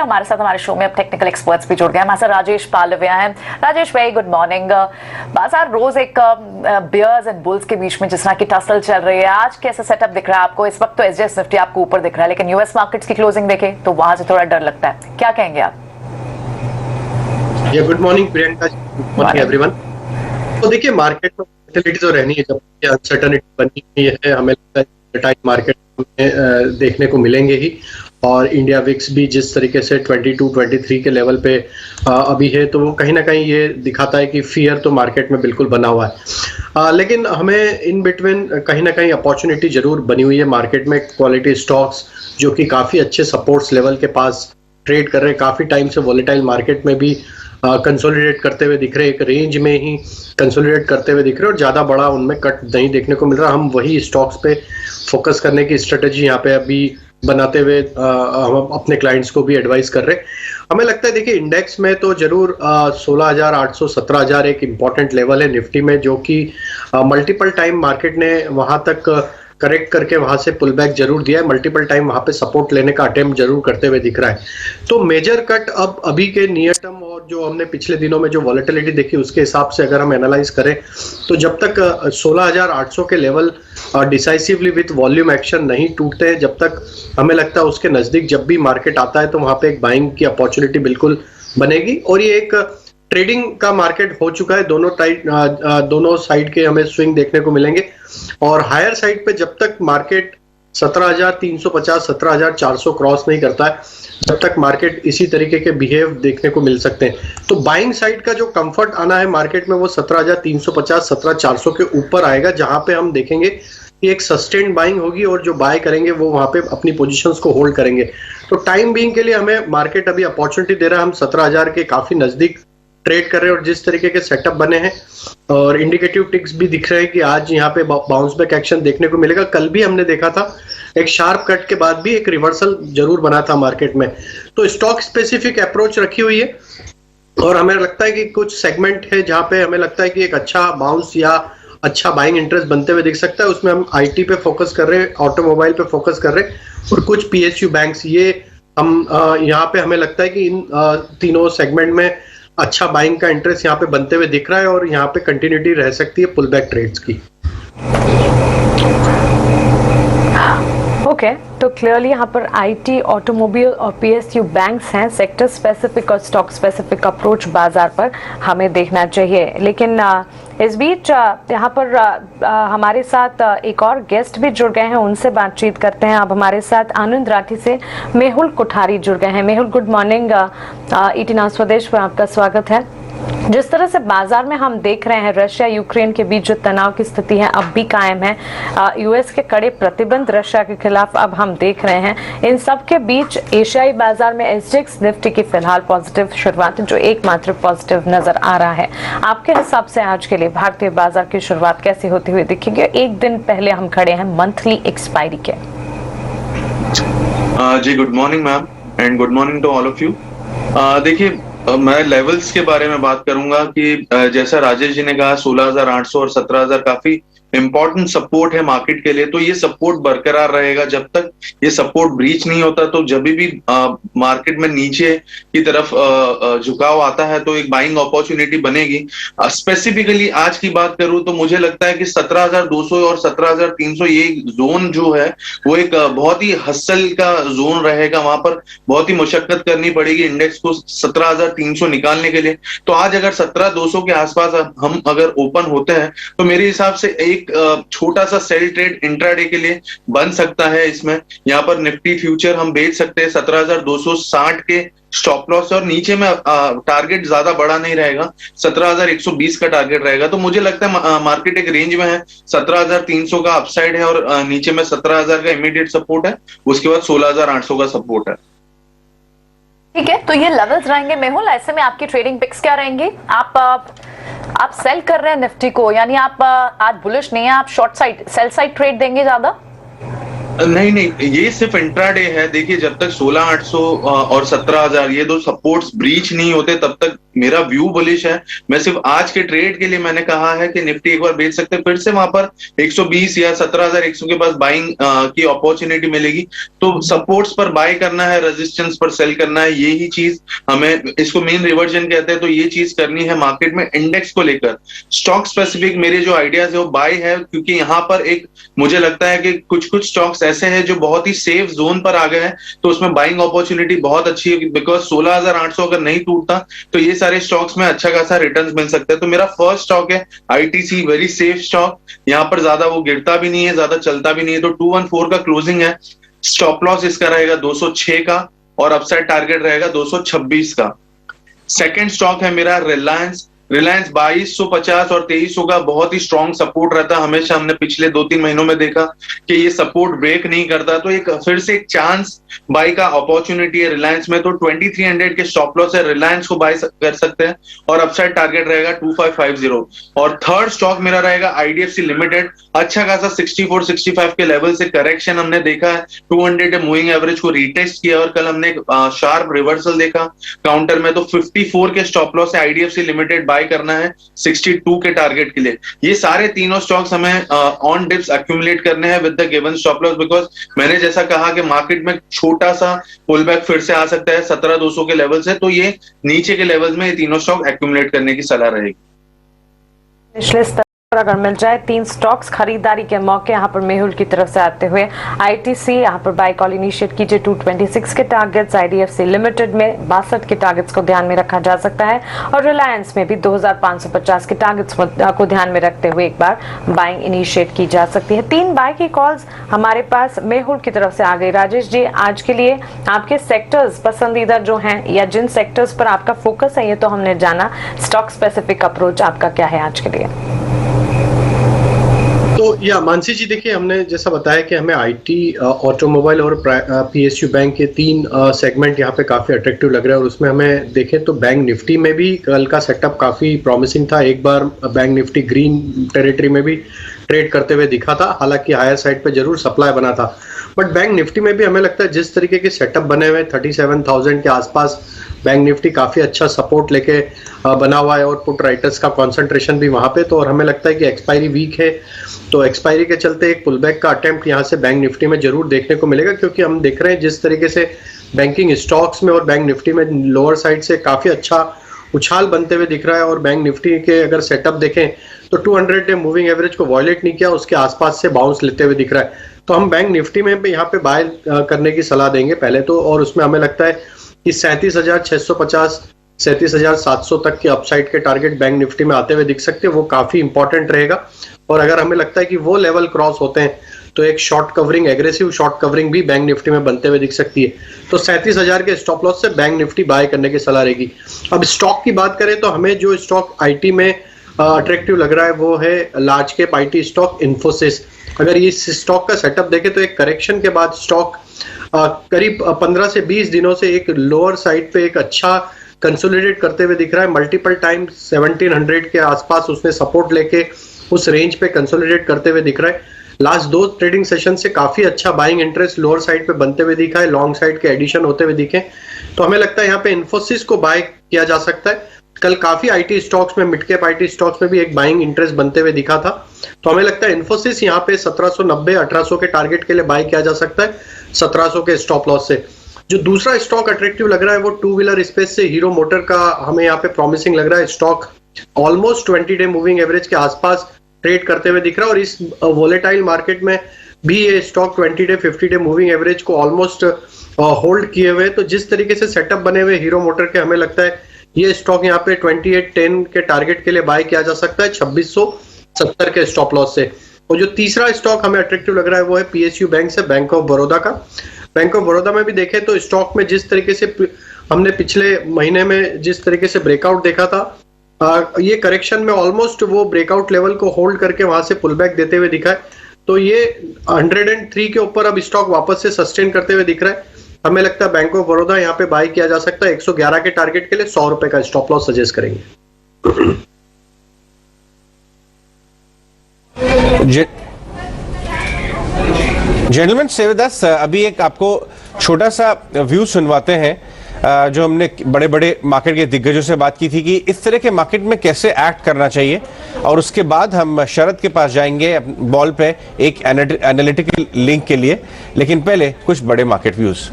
हमारे साथ हमारे शो में अब टेक्निकल एक्सपर्ट्स भी जुड़ गए। हमारे साथ राजेश पालविया हैं। Rajesh, very good morning. बाजार रोज एक बियर्स एंड बुल्स के बीच में जिस तरह की टसल चल रही है, आज कैसा सेटअप दिख रहा है आपको? इस वक्त तो एसजीएस निफ्टी आपको ऊपर दिख रहा है, लेकिन यूएस मार्केट्स की क्लोजिंग देखें तो वहां से थोड़ा डर लगता है। क्या कहेंगे आप? Good morning Priyanka, good morning everyone. तो देखिए, मार्केट में वोलेटिलिटी तो रहनी है, जब अनसर्टेनिटी बनी हुई है, हमें लगता है वोलेटाइल मार्केट में देखने को मिलेंगे ही। और इंडिया विक्स भी जिस तरीके से 22-23 के लेवल पे अभी है, तो वो कहीं ना कहीं ये दिखाता है कि फियर तो मार्केट में बिल्कुल बना हुआ है। लेकिन हमें इन बिटवीन कहीं ना कहीं अपॉर्चुनिटी जरूर बनी हुई है मार्केट में। क्वालिटी स्टॉक्स जो कि काफ़ी अच्छे सपोर्ट्स लेवल के पास ट्रेड कर रहे हैं, काफ़ी टाइम से वॉलेटाइल मार्केट में भी कंसोलिडेट करते हुए दिख रहे, एक रेंज में ही कंसोलिडेट करते हुए दिख रहे और ज़्यादा बड़ा उनमें कट नहीं देखने को मिल रहा। हम वही स्टॉक्स पे फोकस करने की स्ट्रेटजी यहाँ पे अभी बनाते हुए हम अपने क्लाइंट्स को भी एडवाइस कर रहे हैं। हमें लगता है, देखिए, इंडेक्स में तो जरूर 16,800 17,000 एक इम्पॉर्टेंट लेवल है निफ्टी में, जो कि मल्टीपल टाइम मार्केट ने वहां तक करेक्ट करके वहां से पुल बैक जरूर दिया है, मल्टीपल टाइम वहां पे सपोर्ट लेने का अटेम्प्ट जरूर करते हुए दिख रहा है। तो मेजर कट अब अभी के नियर टर्म और जो हमने पिछले दिनों में जो वॉलेटिलिटी देखी उसके हिसाब से अगर हम एनालाइज करें, तो जब तक 16,800 के level decisively with volume action नहीं टूटते हैं, जब तक हमें लगता है उसके नजदीक जब भी मार्केट आता है तो वहां पे एक बाइंग की अपॉर्चुनिटी बिल्कुल बनेगी। और ये एक ट्रेडिंग का मार्केट हो चुका है, दोनों साइड के हमें स्विंग देखने को मिलेंगे। और हायर साइड पे जब तक मार्केट 17,350 17,400 क्रॉस नहीं करता है, जब तक मार्केट इसी तरीके के बिहेव देखने को मिल सकते हैं। तो बाइंग साइड का जो कंफर्ट आना है मार्केट में, वो 17,350 17,400 के ऊपर आएगा, जहां पे हम देखेंगे कि एक सस्टेन्ड बाइंग होगी और जो बाय करेंगे वो वहां पे अपनी पोजीशंस को होल्ड करेंगे। तो टाइम बीइंग के लिए हमें मार्केट अभी अपॉर्चुनिटी दे रहा है। हम 17,000 के काफी नजदीक ट्रेड कर रहे हैं और जिस तरीके के सेटअप बने हैं और इंडिकेटिव टिक्स भी दिख रहे हैं कि आज यहाँ पे बाउंस बैक एक्शन देखने को मिलेगा। कल भी हमने देखा था एक शार्प कट के बाद भी एक रिवर्सल जरूर बना था मार्केट में। तो स्टॉक स्पेसिफिक अप्रोच रखी हुई है और हमें लगता है कि कुछ सेगमेंट है जहां पे हमें लगता है कि एक अच्छा बाउंस या अच्छा बाइंग इंटरेस्ट बनते हुए दिख सकता है। उसमें हम आईटी पे फोकस कर रहे हैं, ऑटोमोबाइल पे फोकस कर रहे हैं और कुछ पीएसयू बैंक्स। ये हम यहाँ पे हमें लगता है कि इन तीनों सेगमेंट में अच्छा बाइंग का इंटरेस्ट यहाँ पे बनते हुए दिख रहा है और यहाँ पे कंटिन्यूटी रह सकती है पुल बैक ट्रेड्स की। ओके, तो क्लियरली यहाँ पर आईटी, ऑटोमोबाइल और पीएसयू बैंक्स हैं। सेक्टर स्पेसिफिक और स्टॉक स्पेसिफिक अप्रोच बाजार पर हमें देखना चाहिए। लेकिन इस बीच यहाँ पर हमारे साथ एक और गेस्ट भी जुड़ गए हैं, उनसे बातचीत करते हैं। अब हमारे साथ आनंद राठी से मेहुल कोठारी जुड़ गए हैं। Mehul, good morning. ET now स्वदेश पर आपका स्वागत है। जिस तरह से बाजार में हम देख रहे हैं, रशिया यूक्रेन के बीच जो तनाव की स्थिति है अब भी कायम है। यूएस के कड़े प्रतिबंध रशिया के खिलाफ अब हम देख रहे हैं। इन सब के बीच एशियाई बाजार में एसजीएक्स निफ्टी की फिलहाल पॉजिटिव शुरुआत, जो एकमात्र पॉजिटिव नजर आ रहा है। आपके हिसाब से आज के लिए भारतीय बाजार की शुरुआत कैसे होती हुई दिखेगी? एक दिन पहले हम खड़े हैं मंथली एक्सपायरी के। जी, good morning ma'am and good morning to all of you. देखिए, मैं लेवल्स के बारे में बात करूंगा कि जैसा राजेश जी ने कहा 16,800 और 17,000 काफी इंपॉर्टेंट सपोर्ट है मार्केट के लिए। तो ये सपोर्ट बरकरार रहेगा जब तक ये सपोर्ट ब्रीच नहीं होता। तो जब भी मार्केट में नीचे की तरफ झुकाव आता है तो एक बाइंग अपॉर्चुनिटी बनेगी। स्पेसिफिकली आज की बात करूं तो मुझे लगता है कि 17,200 और 17,300 ये जोन जो है वो एक बहुत ही हसल का जोन रहेगा। वहां पर बहुत ही मशक्कत करनी पड़ेगी इंडेक्स को 17,300 निकालने के लिए। तो आज अगर 17,200 के आसपास हम अगर ओपन होते हैं तो मेरे हिसाब से एक छोटा सा सेल ट्रेड इंट्राडे के लिए बन सकता है। इसमें यहाँ पर निफ्टी फ्यूचर हम बेच सकते हैं 17,260 के स्टॉप लॉस और नीचे में टारगेट ज्यादा बड़ा नहीं रहेगा, 17,120 का टारगेट रहेगा। तो मुझे लगता है मार्केट एक रेंज में है, 17,300 का अपसाइड है और नीचे में 17,000 का इमीडिएट सपोर्ट है, उसके बाद 16,800 का सपोर्ट है। ठीक है, तो ये लेवल्स रहेंगे। मेहुल, ऐसे में आपकी ट्रेडिंग पिक्स क्या रहेंगी? आप सेल कर रहे हैं निफ्टी को, यानी आप आज बुलिश नहीं है, आप short side sell side trade देंगे ज्यादा? नहीं, ये सिर्फ इंट्राडे है। देखिए, जब तक 16,800 और 17,000 ये दो सपोर्ट्स ब्रीच नहीं होते तब तक मेरा व्यू बुलिश है। मैं सिर्फ आज के ट्रेड के लिए मैंने कहा है कि निफ्टी एक बार बेच सकते हैं, फिर से वहां पर 120 या 17,100 के पास बाइंग की अपॉर्चुनिटी मिलेगी। तो सपोर्ट्स पर बाय करना है, रेजिस्टेंस पर सेल करना है, यही चीज हमें, इसको मेन रिवर्जन कहते हैं, तो ये चीज करनी है मार्केट में। इंडेक्स को लेकर स्टॉक स्पेसिफिक मेरे जो आइडियाज है वो बाय है, क्योंकि यहाँ पर एक मुझे लगता है कि कुछ कुछ स्टॉक्स ऐसे हैं जो बहुत ही सेफ जोन पर आ गए हैं, तो उसमें बाइंग अपॉर्चुनिटी बहुत अच्छी है, बिकॉज 16,800 अगर नहीं टूटता तो ये सारे स्टॉक्स में अच्छा खासा रिटर्न मिल सकता है। तो मेरा फर्स्ट स्टॉक है आईटीसी, वेरी सेफ स्टॉक, यहाँ पर ज्यादा वो गिरता भी नहीं है, ज्यादा चलता भी नहीं है। तो 214 का क्लोजिंग है, स्टॉप लॉस इसका रहेगा 206 का और अपसाइड टारगेट रहेगा 226 का। सेकंड स्टॉक है मेरा रिलायंस। रिलायंस 2250 और 2300 का बहुत ही स्ट्रॉन्ग सपोर्ट रहता है हमेशा, हमने पिछले 2-3 महीनों में देखा कि ये सपोर्ट ब्रेक नहीं करता, तो एक फिर से एक चांस बाय का अपॉर्चुनिटी है रिलायंस में। तो 2300 के स्टॉप लॉस है, रिलायंस को बाय कर सकते हैं और अपसाइड टारगेट रहेगा 2550। और थर्ड स्टॉक मेरा रहेगा आईडीएफसी लिमिटेड। अच्छा खासा 64-65 के लेवल से करेक्शन हमने देखा है, 200 मूविंग एवरेज को रीटेस्ट किया और कल हमने एक शार्प रिवर्सल देखा काउंटर में। तो 54 के स्टॉप लॉस है, आईडीएफसी लिमिटेड बाय करना है 62 के टारगेट के लिए। ये सारे तीनों स्टॉक्स हमें ऑन डिप्स एक्यूमुलेट करने हैं with the given stop loss, because मैंने जैसा कहा कि मार्केट में छोटा सा पुल बैक फिर से आ सकता है 17,200 के लेवल से, तो ये नीचे के लेवल में ये तीनों स्टॉक एक्यूमुलेट करने की सलाह रहेगी। पिछले स्तर पर अगर मिल जाए 3 स्टॉक्स खरीदारी के मौके यहाँ पर मेहुल की तरफ से आते हुए, आईटीसी यहाँ पर बाय कॉल इनिशिएट कीजिए 226 के टारगेट्स, आईडीएफसी लिमिटेड में 62 के टारगेट्स को ध्यान में रखा जा सकता है और रिलायंस में भी 2550 के टारगेट्स को ध्यान में रखते हुए एक बार बाइंग इनिशिएट की जा सकती है। 3 बाय की कॉल्स हमारे पास मेहुल की तरफ से आ गई। राजेश जी, आज के लिए आपके सेक्टर्स पसंदीदा जो हैं या जिन सेक्टर्स पर आपका फोकस है ये तो हमने जाना, स्टॉक स्पेसिफिक अप्रोच आपका क्या है आज के लिए? तो या मानसी जी, देखिए हमने जैसा बताया कि हमें आईटी, ऑटोमोबाइल और पीएसयू बैंक के 3 सेगमेंट यहाँ पे काफ़ी अट्रैक्टिव लग रहे हैं। और उसमें हमें देखें तो बैंक निफ्टी में भी कल का सेटअप काफ़ी प्रॉमिसिंग था। एक बार बैंक निफ्टी ग्रीन टेरिटरी में भी ट्रेड करते हुए दिखा था, हालांकि हायर साइड पे जरूर सप्लाई बना था, बट बैंक निफ्टी में भी हमें लगता है जिस तरीके के सेटअप बने हुए 37,000 के आसपास बैंक निफ्टी काफ़ी अच्छा सपोर्ट लेके बना हुआ है और पुट राइटर्स का कंसंट्रेशन भी वहाँ पे। तो और हमें लगता है कि एक्सपायरी वीक है, तो एक्सपायरी के चलते एक पुलबैक का अटेम्प्ट यहाँ से बैंक निफ्टी में जरूर देखने को मिलेगा, क्योंकि हम देख रहे हैं जिस तरीके से बैंकिंग स्टॉक्स में और बैंक निफ्टी में लोअर साइड से काफ़ी अच्छा उछाल बनते हुए दिख रहा है। और बैंक निफ्टी के अगर सेटअप देखें तो 200 डे मूविंग एवरेज को वॉयलेट नहीं किया, उसके आसपास से बाउंस लेते हुए दिख रहा है। तो हम बैंक निफ्टी में भी यहाँ पे बाय करने की सलाह देंगे पहले तो, और उसमें हमें लगता है कि 37,650 37,700 तक के अपसाइड के टारगेट बैंक निफ्टी में आते हुए दिख सकते हैं, वो काफी इंपॉर्टेंट रहेगा। और अगर हमें लगता है कि वो लेवल क्रॉस होते हैं तो एक short covering, aggressive short covering भी बैंक निफ्टी में बनते हुए दिख सकती है। तो 37,000 के स्टॉप लॉस से बैंक निफ्टी बाय करने की सलाह रहेगी। अब स्टॉक की बात करें तो हमें जो स्टॉक आईटी में अट्रैक्टिव लग रहा है वो है large cap IT stock Infosys. अगर ये स्टॉक का सेटअप देखें तो एक करेक्शन के बाद स्टॉक करीब 15 से 20 दिनों से एक लोअर साइड पे एक अच्छा कंसोलिडेट करते हुए दिख रहा है। मल्टीपल टाइम 1700 के आसपास उसने सपोर्ट लेके उस रेंज पे कंसोलिडेट करते हुए दिख रहा है। लास्ट 2 ट्रेडिंग सेशन से काफी अच्छा बाइंग इंटरेस्ट लोअर साइड पे बनते हुए दिखा है, लॉन्ग साइड के एडिशन होते हुए दिखे, तो हमें लगता है यहाँ पे इन्फोसिस को बाय किया जा सकता है। कल काफी आईटी स्टॉक्स में, मिड कैप आईटी स्टॉक्स में भी एक बाइंग इंटरेस्ट बनते हुए दिखा था, तो हमें लगता है इन्फोसिस यहाँ पे 1790-1800 के टारगेट के लिए बाय किया जा सकता है 1700 के स्टॉप लॉस से। जो दूसरा स्टॉक अट्रैक्टिव लग रहा है वो 2 व्हीलर स्पेस से हीरो मोटर का हमें यहाँ पे प्रॉमिसिंग लग रहा है। Stock almost 20 day moving average के आसपास ट्रेड करते हुए दिख रहा है और इस वोलेटाइल मार्केट में भी ये stock 20 day 50 day moving average को ऑलमोस्ट होल्ड किए हुए। तो जिस तरीके से सेटअप बने हुए हीरो मोटर के, हमें लगता है ये स्टॉक यहाँ पे 2810 के टारगेट के लिए बाय किया जा सकता है 2670 के स्टॉप लॉस से। और जो तीसरा स्टॉक हमें अट्रैक्टिव लग रहा है वो है पीएसयू बैंक से, बैंक ऑफ बड़ौदा का। बैंक ऑफ बड़ौदा में भी देखें तो स्टॉक में जिस तरीके से हमने पिछले महीने में जिस तरीके से ब्रेकआउट देखा था, ये करेक्शन में ऑलमोस्ट वो ब्रेकआउट लेवल को होल्ड करके वहां से पुल बैक देते हुए दिखा है। तो ये 103 के ऊपर अब स्टॉक वापस से सस्टेन करते हुए दिख रहा है। हमें लगता है बैंक ऑफ बड़ौदा यहाँ पे बाय किया जा सकता है 111 के टारगेट के लिए, 100 रुपए का स्टॉप लॉस सजेस्ट करेंगे। जेंटलमैन, स्टे विद अस। अभी एक आपको छोटा सा व्यू सुनवाते हैं जो हमने बड़े बड़े मार्केट के दिग्गजों से बात की थी कि इस तरह के मार्केट में कैसे एक्ट करना चाहिए, और उसके बाद हम शरद के पास जाएंगे बॉल पे एक एनालिटिकल लिंक के लिए। लेकिन पहले कुछ बड़े मार्केट व्यूज।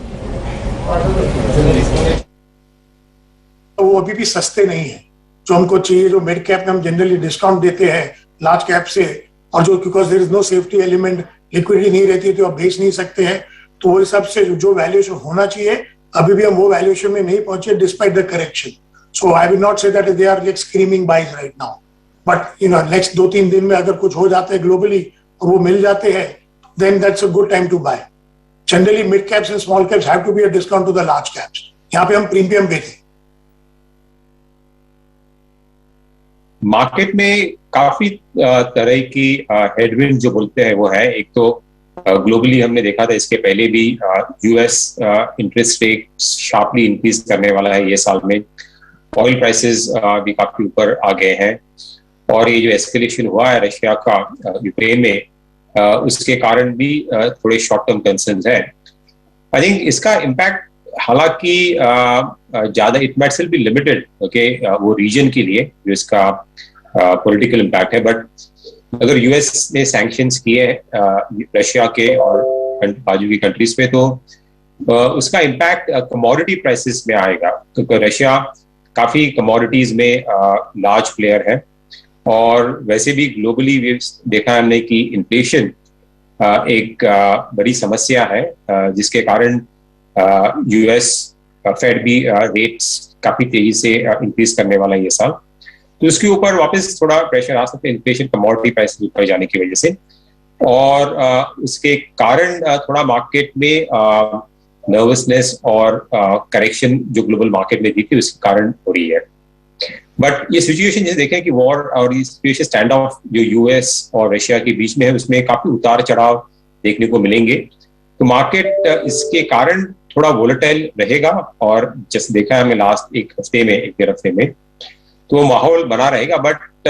वो अभी भी सस्ते नहीं है जो हमको चाहिए। जो मिड कैप में हम जनरली डिस्काउंट देते हैं लार्ज कैप से, और जो because there is no safety element, liquidity नहीं रहती है तो आप बेच नहीं सकते हैं, तो वो हिसाब से जो वैल्यूएशन होना चाहिए अभी भी हम वो वैल्यूएशन में नहीं पहुंचे despite the correction. So I will not say that they are like screaming buys right now, but next 2-3 दिन में अगर कुछ हो जाता है ग्लोबली और वो मिल जाते हैं, then that's a good time to buy. Generally mid caps and small caps have to be a discount to the large caps. यहाँ पे हम प्रीमियम बेचते। मार्केट में काफी तरह की हेडविंड जो बोलते हैं वो है। एक तो ग्लोबली हमने देखा था इसके पहले भी US interest rate sharply increase करने वाला है ये साल में। ऑयल प्राइसेस भी काफी ऊपर आ गए हैं, और ये जो एस्केलेशन हुआ है रशिया का यूक्रेन में, उसके कारण भी थोड़े शॉर्ट टर्म कंसर्न्स है। आई थिंक इसका इम्पैक्ट हालांकि ज्यादा it might still be limited okay वो रीजन के लिए जो इसका पॉलिटिकल इम्पैक्ट है, बट अगर यूएस ने सैंक्शंस किए रशिया के और बाजू की कंट्रीज पे, तो उसका इम्पैक्ट कमोडिटी प्राइसेस में आएगा, क्योंकि रशिया काफी कमोडिटीज में लार्ज प्लेयर है, और वैसे भी ग्लोबली देखा हमने कि इन्फ्लेशन एक बड़ी समस्या है, जिसके कारण यूएस फेड भी रेट्स काफी तेजी से इंक्रीज करने वाला है ये साल। तो उसके ऊपर वापस थोड़ा प्रेशर आ सकता है इन्फ्लेशन कमोडिटी प्राइस ऊपर जाने की वजह से, और उसके कारण थोड़ा मार्केट में नर्वसनेस और करेक्शन जो ग्लोबल मार्केट में दिखी उसके कारण हो रही है। बट ये सिचुएशन जैसे देखें कि वॉर और ये सिचुएशन स्टैंड ऑफ जो यूएस और रशिया के बीच में है, उसमें काफी उतार चढ़ाव देखने को मिलेंगे। तो मार्केट इसके कारण थोड़ा वोलेटाइल रहेगा, और जैसे देखा है हमें लास्ट एक डेढ़ हफ्ते में, तो वो माहौल बना रहेगा। बट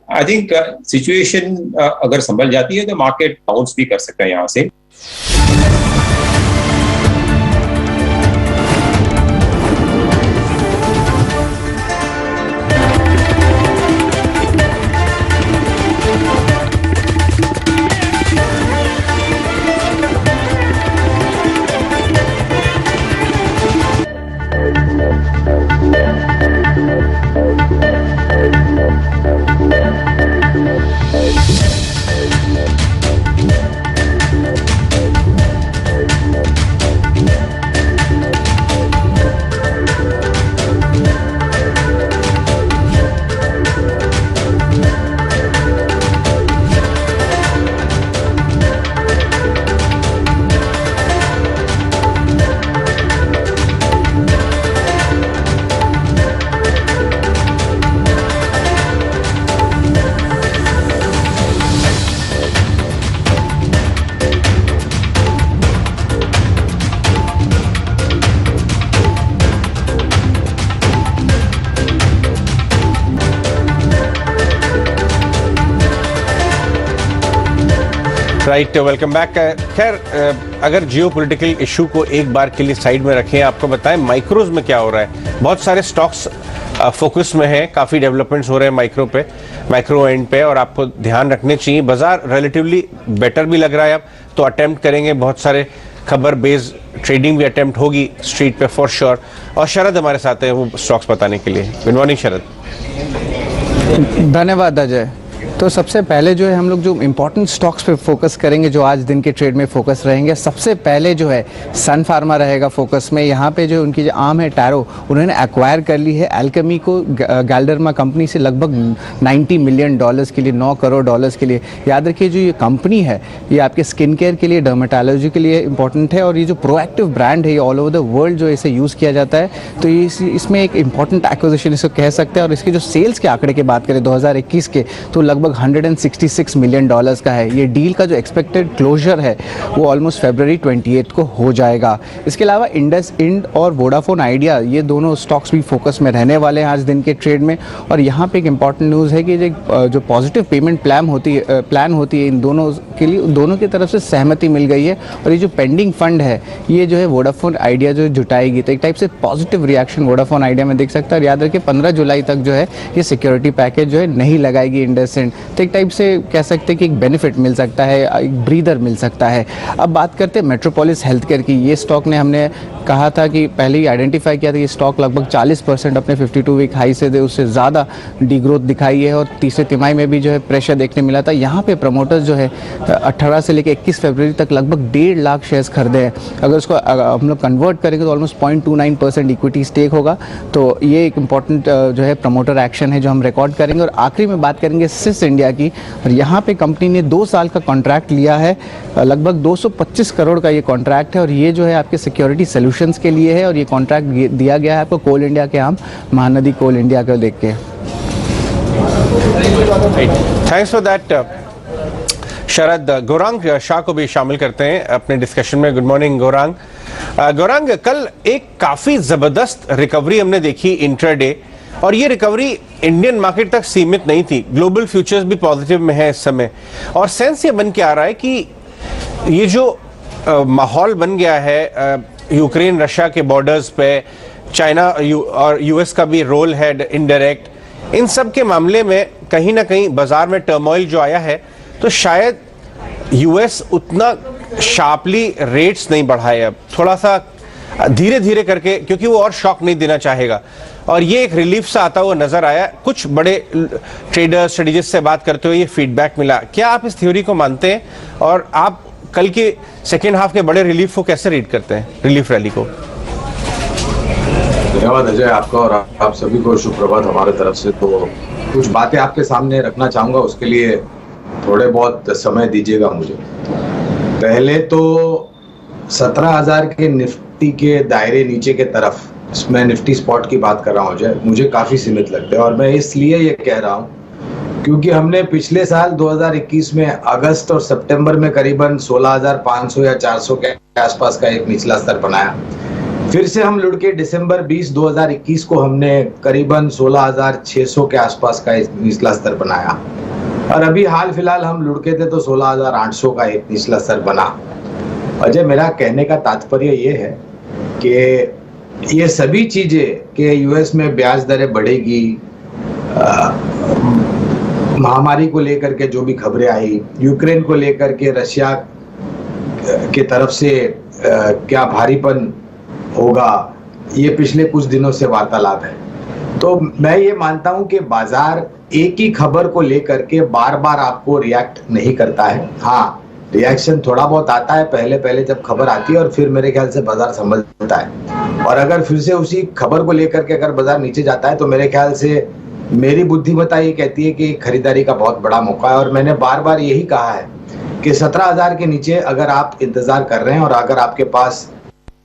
आई थिंक सिचुएशन अगर संभल जाती है तो मार्केट बाउंस भी कर सकता है यहाँ से। Right, welcome back. खैर, अगर जियो पोलिटिकल इशू को एक बार के लिए साइड में रखें, आपको बताएं माइक्रोज में क्या हो रहा है। बहुत सारे स्टॉक्स फोकस में हैं, काफ़ी डेवलपमेंट्स हो रहे हैं माइक्रो एंड पे, और आपको ध्यान रखने चाहिए। बाजार रिलेटिवली बेटर भी लग रहा है अब, तो अटेम्प्ट करेंगे बहुत सारे खबर बेस्ड ट्रेडिंग भी अटेम्प्ट होगी स्ट्रीट पे फॉर श्योर। और शरद हमारे साथ है वो स्टॉक्स बताने के लिए। गुड मॉर्निंग शरद। धन्यवाद अजय। तो सबसे पहले जो है हम लोग जो इम्पोर्टेंट स्टॉक्स पे फोकस करेंगे, जो आज दिन के ट्रेड में फोकस रहेंगे। सबसे पहले जो है सन फार्मा रहेगा फोकस में। यहाँ पे जो उनकी जो आर्म है टैरो, उन्होंने एक्वायर कर ली है एल्केमी को गैल्डर्मा कंपनी से लगभग $90 मिलियन के लिए, $9 करोड़ के लिए। याद रखिए जो ये कंपनी है ये आपके स्किन केयर के लिए, डर्मेटोलॉजी के लिए इंपॉर्टेंट है, और ये जो प्रोएक्टिव ब्रांड है ये ऑल ओवर द वर्ल्ड जो इसे यूज़ किया जाता है। तो ये इसमें एक इंपॉर्टेंट एक्विजिशन इसको कह सकते हैं। और इसके जो सेल्स के आंकड़े की बात करें 2021 के, तो लगभग लगभग $166 मिलियन का है। ये डील का जो एक्सपेक्टेड क्लोजर है वो ऑलमोस्ट फरवरी 28 को हो जाएगा। इसके अलावा इंडस इंड और वोडाफोन आइडिया, ये दोनों स्टॉक्स भी फोकस में रहने वाले हैं आज दिन के ट्रेड में। और यहाँ पे एक इम्पॉर्टेंट न्यूज़ है कि जो पॉजिटिव पेमेंट प्लान होती है इन दोनों के लिए, दोनों की तरफ से सहमति मिल गई है। और ये जो पेंडिंग फंड है ये जो है वोडाफोन आइडिया जो जुटाएगी, तो एक टाइप से पॉजिटिव रिएक्शन वोडाफोन आइडिया में देख सकता है। और याद रखिए 15 जुलाई तक जो है ये सिक्योरिटी पैकेज जो है नहीं लगाएगी इंडसइंड, तो एक टाइप से कह सकते हैं कि एक बेनिफिट मिल सकता है, एक ब्रीदर मिल सकता है। अब बात करते हैं मेट्रोपोलिस हेल्थकेयर की। ये स्टॉक ने हमने कहा था कि पहले ही आइडेंटिफाई किया था, ये स्टॉक लगभग 40% अपने 52 वीक हाई से उससे ज़्यादा डिग्रोथ दिखाई है और तीसरे तिमाही में भी जो है प्रेशर देखने मिला था। यहाँ पे प्रमोटर्स जो है 18 से लेकर 21 फरवरी तक लगभग 1.5 लाख शेयर्स खरीदे हैं। अगर उसको हम लोग कन्वर्ट करेंगे तो ऑलमोस्ट 0.29% इक्विटी स्टेक होगा। तो ये एक इम्पॉर्टेंट जो है प्रमोटर एक्शन है जो हम रिकॉर्ड करेंगे। और आखिरी में बात करेंगे सिस इंडिया की, और यहाँ पे कंपनी ने 2 साल का कॉन्ट्रैक्ट लिया है, लगभग 225 करोड़ का ये कॉन्ट्रैक्ट है। और ये जो है आपके सिक्योरिटी सोल्यूशंस के लिए है, और ये कॉन्ट्रैक्ट दिया गया है आपको कोल इंडिया के आम महानदी कोल इंडिया को देख के। थैंक्स फॉर दैट शरद। गौरांग शाह को भी शामिल करते हैं अपने डिस्कशन में। Good morning Gaurang. गौरांग, कल एक काफी जबरदस्त रिकवरी हमने देखी इंट्राडे, और ये रिकवरी इंडियन मार्केट तक सीमित नहीं थी। ग्लोबल फ्यूचर्स भी पॉजिटिव में है इस समय, और सेंस ये बन के आ रहा है कि ये जो माहौल बन गया है यूक्रेन रशिया के बॉर्डर्स पे, चाइना और यूएस का भी रोल है इनडायरेक्ट, इन सब के मामले में कहीं ना कहीं बाजार में टर्मोइल जो आया है, तो शायद यूएस उतना शार्पली रेट्स नहीं बढ़ाए, अब थोड़ा सा धीरे धीरे करके, क्योंकि वो और शॉक नहीं देना चाहेगा। और ये एक रिलीफ सा आता हुआ नजर आया। कुछ बड़े ट्रेडर्स स्ट्रेटेजिस्ट से बात करते हुए ये फीडबैक मिला। क्या आप इस थ्योरी को मानते हैं, और आप कल के सेकेंड हाफ के बड़े रिलीफ को कैसे रीड करते हैं, रिलीफ रैली को? धन्यवाद अजय, आपका और आप सभी को सुप्रभात हमारे तरफ से। तो कुछ बातें आपके सामने रखना चाहूंगा, उसके लिए थोड़े बहुत समय दीजिएगा मुझे। पहले तो 17,000 के निफ्टी के दायरे नीचे के तरफ, इसमें निफ्टी स्पॉट की बात कर रहा हूँ अजय, मुझे काफी सीमित लगते हैं। और मैं इसलिए ये कह रहा हूँ क्योंकि हमने पिछले साल 2021 में अगस्त और सितंबर में करीबन 16,500 या 400 के आसपास का एक निचला स्तर बनाया। फिर से हम लुढ़के दिसंबर 20, 2021 को हमने करीबन 16,600 के आसपास का एक निचला स्तर बनाया, और अभी हाल फिलहाल हम लुढ़के थे तो 16,800 का एक निचला स्तर बना। अजय, मेरा कहने का तात्पर्य ये है कि ये सभी चीजें कि यूएस में ब्याज दरें बढ़ेगी, महामारी को लेकर के जो भी खबरें आई, यूक्रेन को लेकर के रशिया की तरफ से क्या भारीपन होगा, ये पिछले कुछ दिनों से वार्तालाप है। तो मैं ये मानता हूं कि बाजार एक ही खबर को लेकर के बार बार आपको रिएक्ट नहीं करता है। हाँ, रिएक्शन थोड़ा बहुत आता है पहले पहले जब खबर आती है, और फिर मेरे ख्याल से बाजार समझता है। और अगर फिर से उसी खबर को लेकर के अगर बाजार नीचे जाता है तो मेरे ख्याल से मेरी बुद्धिमत्ता ये कहती है कि खरीदारी का बहुत बड़ा मौका है। और मैंने बार बार यही कहा है कि 17,000 के नीचे अगर आप इंतजार कर रहे हैं और अगर आपके पास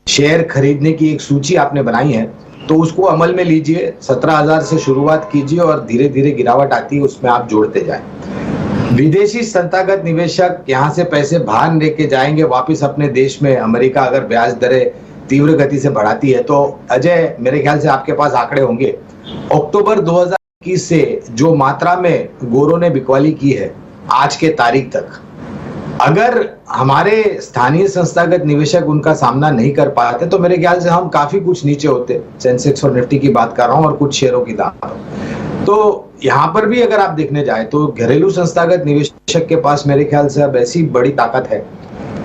शेयर खरीदने की एक सूची आपने बनाई है तो उसको अमल में लीजिए। 17,000 से शुरुआत कीजिए और धीरे धीरे गिरावट आती है उसमें आप जोड़ते जाएं। विदेशी संस्थागत निवेशक यहाँ से पैसे बाहर लेके जाएंगे वापस अपने देश में। अमेरिका अगर ब्याज दरें तीव्र गति से बढ़ाती है तो अजय, मेरे ख्याल से आपके पास आंकड़े होंगे, अक्टूबर 2021 से जो मात्रा में गोरों ने बिकवाली की है आज के तारीख तक, अगर हमारे स्थानीय संस्थागत निवेशक उनका सामना नहीं कर पाते तो मेरे ख्याल से हम काफी कुछ नीचे होते। सेंसेक्स और निफ्टी की बात कर रहा हूं और कुछ शेयरों की दाम। तो यहाँ पर भी अगर आप देखने जाए तो घरेलू संस्थागत निवेशक के पास मेरे ख्याल से अब ऐसी बड़ी ताकत है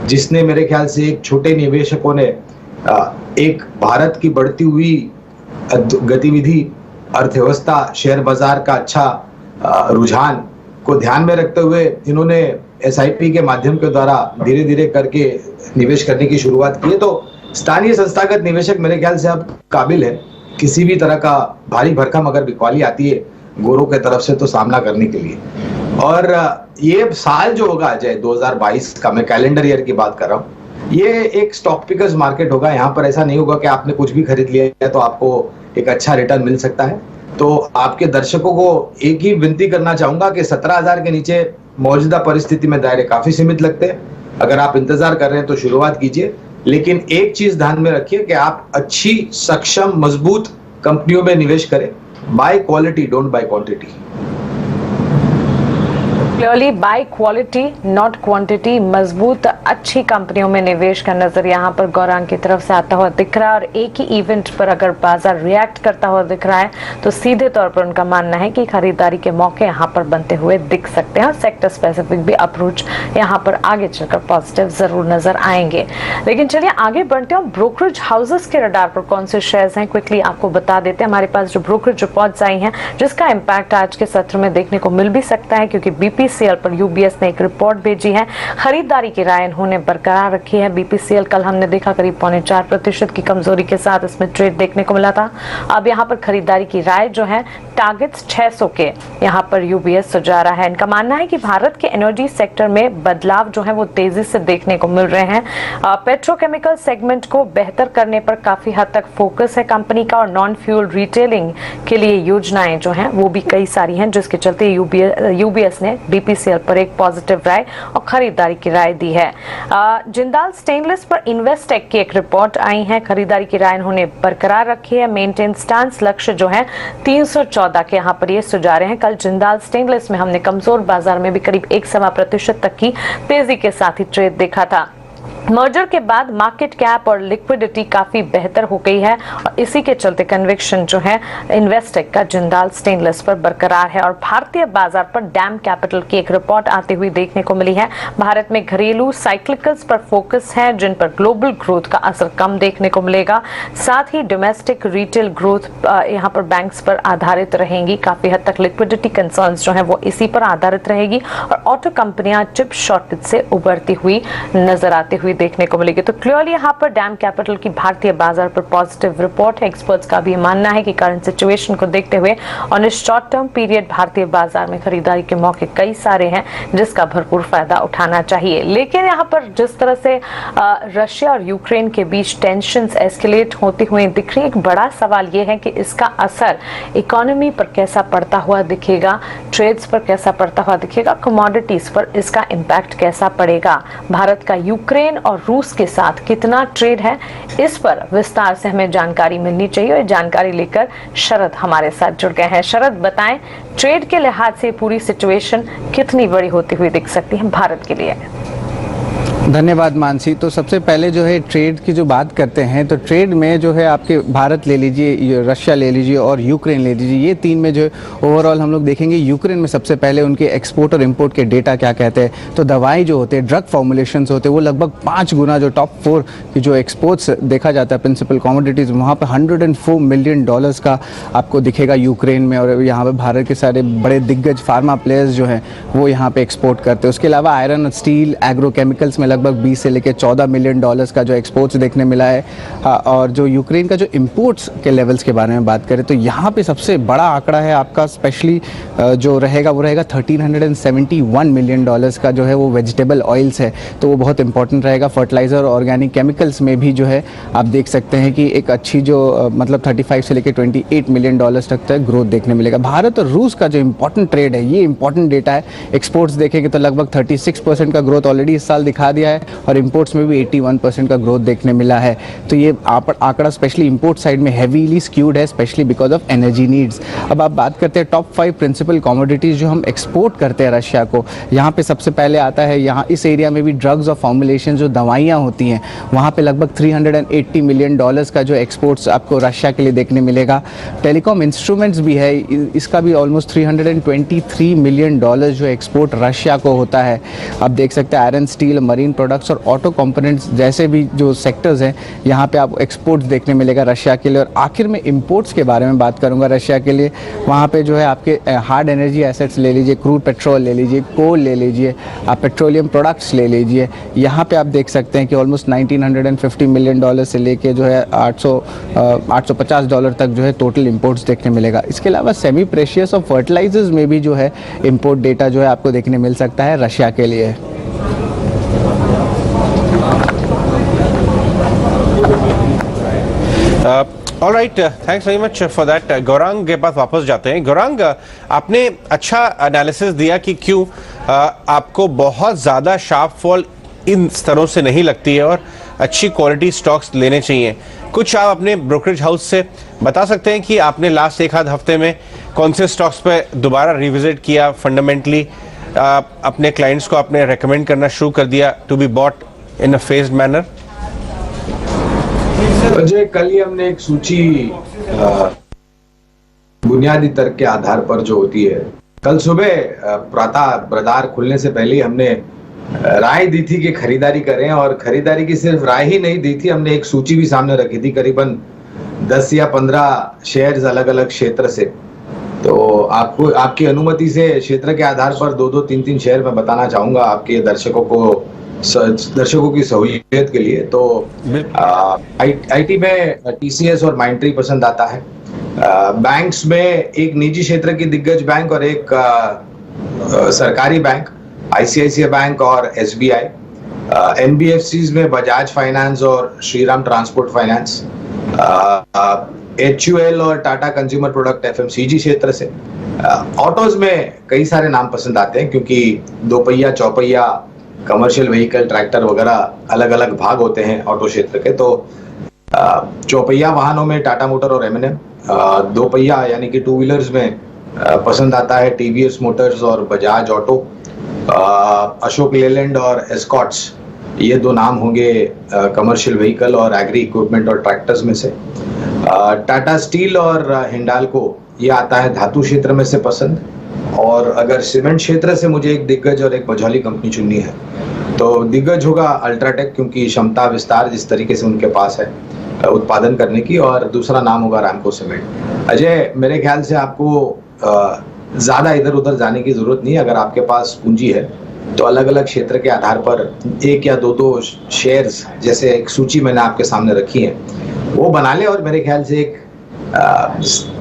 जिसने मेरे ख्याल से एक छोटे निवेशकों ने एक भारत की बढ़ती हुई गतिविधि, अर्थव्यवस्था, शेयर बाजार का अच्छा रुझान को ध्यान में रखते हुए इन्होंने एसआईपी के माध्यम के द्वारा धीरे धीरे करके निवेश करने की शुरुआत की है। तो स्थानीय संस्थागत निवेशक मेरे ख्याल से अब काबिल है किसी भी तरह का भारी भरकम अगर बिकवाली आती है गोरों के तरफ से तो सामना करने के लिए। और ये साल जो होगा अजय 2022 का, मैं कैलेंडर ईयर की बात कर रहा हूँ, ये एक स्टॉक पिकर्स मार्केट होगा। यहाँ पर ऐसा नहीं होगा कि आपने कुछ भी खरीद लिया है तो आपको एक अच्छा रिटर्न मिल सकता है। तो आपके दर्शकों को एक ही विनती करना चाहूंगा कि 17,000 के नीचे मौजूदा परिस्थिति में दायरे काफी सीमित लगते हैं। अगर आप इंतजार कर रहे हैं तो शुरुआत कीजिए, लेकिन एक चीज ध्यान में रखिए कि आप अच्छी, सक्षम, मजबूत कंपनियों में निवेश करें। Bye quality, don't by quantity. Clearly bye quality not quantity, मजबूत अच्छी कंपनियों में निवेश का नजर यहाँ पर गौरांग की तरफ से आता हुआ दिख रहा है। और एक ही इवेंट पर अगर बाजार रिएक्ट करता हुआ दिख रहा है तो सीधे तौर पर उनका मानना है कि खरीदारी के मौके यहाँ पर बनते हुए दिख सकते हैं। सेक्टर स्पेसिफिक भी अप्रोच यहाँ पर आगे चलकर पॉजिटिव जरूर नजर आएंगे। लेकिन चलिए आगे बढ़ते हैं। ब्रोकरेज हाउसेस के रडार पर कौन से शेयर्स हैं, क्विकली आपको बता देते हैं। हमारे पास जो ब्रोकरेज रिपोर्ट्स आई हैं जिसका इंपैक्ट आज के सत्र में देखने को मिल भी सकता है, क्योंकि बीपीसीएल पर यूबीएस ने एक रिपोर्ट भेजी है। खरीदारी की राय उन्होंने बरकरार रखी है। बीपीसीएल कल हमने देखा करीब 0.4% की कमजोरी के साथ इसमें ट्रेड देखने को मिला था। अब यहाँ पर खरीदारी की राय जो है टारगेट्स 600 के यहाँ पर यूबीएस सुझा रहा है। इनका मानना है कि भारत के एनर्जी सेक्टर में बदलाव जो है वो तेजी से देखने को मिल रहे हैं। पेट्रोकेमिकल सेगमेंट को बेहतर करने पर काफी हद तक फोकस है कंपनी का, और नॉन फ्यूल रिटेलिंग के लिए योजनाएं जो हैं वो भी कई सारी हैं, जिसके चलते यूबीएस ने बीपीसीएल पर एक पॉजिटिव राय और खरीदारी की राय दी है। जिंदाल स्टेनलेस पर इन्वेस्टेक की एक रिपोर्ट आई है। खरीदारी की राय उन्होंने बरकरार रखी है। मेंटेन स्टांस लक्ष्य जो है 314 के यहाँ पर ये सुझा रहे हैं। कल जिंदाल स्टेनलेस में हमने कमजोर बाजार में भी करीब 1.25% तक की तेजी के साथ ही ट्रेड देखा था। मर्जर के बाद मार्केट कैप और लिक्विडिटी काफी बेहतर हो गई है और इसी के चलते कन्विक्शन जो है इन्वेस्टेक का जिंदाल स्टेनलेस पर बरकरार है। और भारतीय बाजार पर डैम कैपिटल की एक रिपोर्ट आती हुई देखने को मिली है। भारत में घरेलू साइक्लिकल्स पर फोकस है जिन पर ग्लोबल ग्रोथ का असर कम देखने को मिलेगा। साथ ही डोमेस्टिक रिटेल ग्रोथ यहाँ पर बैंक्स पर आधारित रहेंगी। काफी हद तक लिक्विडिटी कंसर्न्स जो है वो इसी पर आधारित रहेगी। और ऑटो कंपनियां चिप शॉर्टेज से उभरती हुई नजर आती हुई देखने को मिलेगी। तो क्लियरली यहाँ पर डैम कैपिटल की भारतीय बाजार पर पॉजिटिव रिपोर्ट है। एक्सपर्ट्स का भी मानना है कि करंट सिचुएशन को देखते हुए on A short term period भारतीय बाजार में खरीदारी के मौके कई सारे हैं जिसका भरपूर फायदा उठाना चाहिए। लेकिन यहाँ पर जिस तरह से रशिया और यूक्रेन के बीच टेंशंस एस्केलेट होती हुई दिख रही, एक बड़ा सवाल ये है कि इसका असर इकोनॉमी पर कैसा पड़ता हुआ दिखेगा, ट्रेड्स पर कैसा पड़ता हुआ दिखेगा, कमोडिटीज पर इसका इम्पैक्ट कैसा पड़ेगा, भारत का यूक्रेन और रूस के साथ कितना ट्रेड है, इस पर विस्तार से हमें जानकारी मिलनी चाहिए। और जानकारी लेकर शरद हमारे साथ जुड़ गए हैं। शरद बताएं, ट्रेड के लिहाज से पूरी सिचुएशन कितनी बड़ी होती हुई दिख सकती है भारत के लिए? धन्यवाद मानसी। तो सबसे पहले जो है ट्रेड की जो बात करते हैं तो ट्रेड में जो है आपके भारत ले लीजिए, रशिया ले लीजिए और यूक्रेन ले लीजिए, ये तीन में जो है ओवरऑल हम लोग देखेंगे। यूक्रेन में सबसे पहले उनके एक्सपोर्ट और इंपोर्ट के डेटा क्या कहते हैं, तो दवाई जो होते हैं, ड्रग फॉर्मुलेशंस होते हैं, वो लगभग 5 गुना जो टॉप 4 की जो एक्सपोर्ट्स देखा जाता है प्रिंसिपल कमोडिटीज़, वहाँ पर $104 मिलियन का आपको दिखेगा यूक्रेन में। और यहाँ पर भारत के सारे बड़े दिग्गज फार्मा प्लेयर्स जो हैं वो यहाँ पर एक्सपोर्ट करते हैं। उसके अलावा आयरन, स्टील, एग्रोकेमिकल्स में लगभग 20 से लेकर $14 मिलियन का जो एक्सपोर्ट्स देखने मिला है। और जो यूक्रेन का जो इंपोर्ट्स के लेवल्स के बारे में बात करें तो यहाँ पे सबसे बड़ा आंकड़ा है आपका स्पेशली जो रहेगा वो रहेगा $1,371 मिलियन का जो है वो वेजिटेबल ऑयल्स है, तो वो बहुत इंपॉर्टेंट रहेगा। फर्टिलाइजर और ऑर्गेनिक केमिकल्स में भी जो है आप देख सकते हैं कि एक अच्छी जो मतलब 35 से लेकर $28 मिलियन तक ग्रोथ देखने मिलेगा। भारत और रूस का जो इंपॉर्टेंट ट्रेड है, ये इंपॉर्टेंट डेटा है। एक्सपोर्ट्स देखेंगे तो लगभग 36% का ग्रोथ ऑलरेडी इस साल दिखा दिया है और इंपोर्ट्स में भी 81% का ग्रोथ देखने मिला है। तो ये आंकड़ा स्पेशली इंपोर्ट साइड में हेवीली स्क्यूड है, specially because of energy needs. अब आप बात करते हैं टॉप 5 प्रिंसिपल कमोडिटीज जो हम एक्सपोर्ट करते हैं रशिया को। यहाँ पे सबसे पहले आता है, यहाँ इस एरिया में भी ड्रग्स और फॉर्मुलेशन जो दवाइयाँ होती हैं वहाँ पे लगभग $380 मिलियन का जो एक्सपोर्ट्स आपको रशिया के लिए देखने मिलेगा। टेलीकॉम इंस्ट्रूमेंट्स भी है, इसका भी ऑलमोस्ट $323 मिलियन जो एक्सपोर्ट रशिया को होता है। आप देख सकते हैं आयरन, स्टील, मरीन प्रोडक्ट्स और ऑटो कंपोनेंट्स जैसे भी जो सेक्टर्स हैं यहाँ पे आपको एक्सपोर्ट्स देखने मिलेगा रशिया के लिए। और आखिर में इंपोर्ट्स के बारे में बात करूँगा रशिया के लिए, वहाँ पे जो है आपके हार्ड एनर्जी एसेट्स ले लीजिए, क्रूड पेट्रोल ले लीजिए, कोल ले लीजिए, आप पेट्रोलियम प्रोडक्ट्स ले लीजिए। यहाँ पे आप देख सकते हैं कि ऑलमोस्ट $1,950 मिलियन से लेके जो है $850 तक जो है टोटल इंपोर्ट्स देखने मिलेगा। इसके अलावा सेमी प्रेशियस और फर्टिलाइजर्स में भी जो है इंपोर्ट डेटा जो है आपको देखने मिल सकता है रशिया के लिए। All right, thanks very much for that. Gaurang के पास वापस जाते हैं। गौरांग, आपने अच्छा एनालिसिस दिया कि क्यों आपको बहुत ज़्यादा शार्प फॉल इन स्तरों से नहीं लगती है और अच्छी क्वालिटी स्टॉक्स लेने चाहिए। कुछ आप अपने ब्रोकरेज हाउस से बता सकते हैं कि आपने लास्ट एक आध हफ्ते में कौन से स्टॉक्स पे दोबारा रिविजिट किया, फंडामेंटली अपने क्लाइंट्स को आपने रेकमेंड करना शुरू कर दिया to be bought in a phased manner? Ajay, कल ही हमने एक सूची बुनियादी तर्क के आधार पर जो होती है, कल सुबह प्रातः बाजार खुलने से पहले हमने राय दी थी कि खरीदारी करें, और खरीदारी की सिर्फ राय ही नहीं दी थी, हमने एक सूची भी सामने रखी थी, करीबन 10 या 15 शेयर्स अलग अलग क्षेत्र से। तो आपको, आपकी अनुमति से क्षेत्र के आधार पर 2-2, 3-3 शेयर मैं बताना चाहूंगा आपके दर्शकों की सहूलियत के लिए। तो आईटी में टीसीएस और माइंडट्री पसंद आता है। बैंक्स में एक निजी क्षेत्र की दिग्गज बैंक और एक सरकारी बैंक, आईसीआईसीआई बैंक और एसबीआई। एनबीएफसीज में बजाज फाइनेंस और श्रीराम ट्रांसपोर्ट फाइनेंस। एचयूएल और टाटा कंज्यूमर प्रोडक्ट एफएमसीजी क्षेत्र से। ऑटोज में कई सारे नाम पसंद आते हैं, क्योंकि दोपहिया, चौपहिया, कमर्शियल व्हीकल, ट्रैक्टर वगैरह अलग अलग भाग होते हैं ऑटो क्षेत्र के। तो चौपहिया वाहनों में टाटा मोटर और एमएनएम। दोपहिया यानी कि टू व्हीलर्स में पसंद आता है टीवीएस मोटर्स और बजाज ऑटो। अशोक लेलैंड और एस्कॉट्स, ये 2 नाम होंगे कमर्शियल व्हीकल और एग्री इक्विपमेंट और ट्रैक्टर्स में से। टाटा स्टील और हिंडाल्को, ये आता है धातु क्षेत्र में से पसंद। और अगर सीमेंट क्षेत्र से मुझे एक दिग्गज और एक मझौली कंपनी चुननी है, तो दिग्गज होगा अल्ट्राटेक, क्योंकि क्षमता विस्तार जिस तरीके से उनके पास है उत्पादन करने की, और दूसरा नाम होगा रैमको सीमेंट। अजय, मेरे ख्याल से आपको ज्यादा इधर उधर जाने की जरूरत नहीं है। अगर आपके पास पूंजी है तो अलग अलग क्षेत्र के आधार पर 1 या 2 शेयर्स, जैसे एक सूची मैंने आपके सामने रखी है, वो बना ले, और मेरे ख्याल से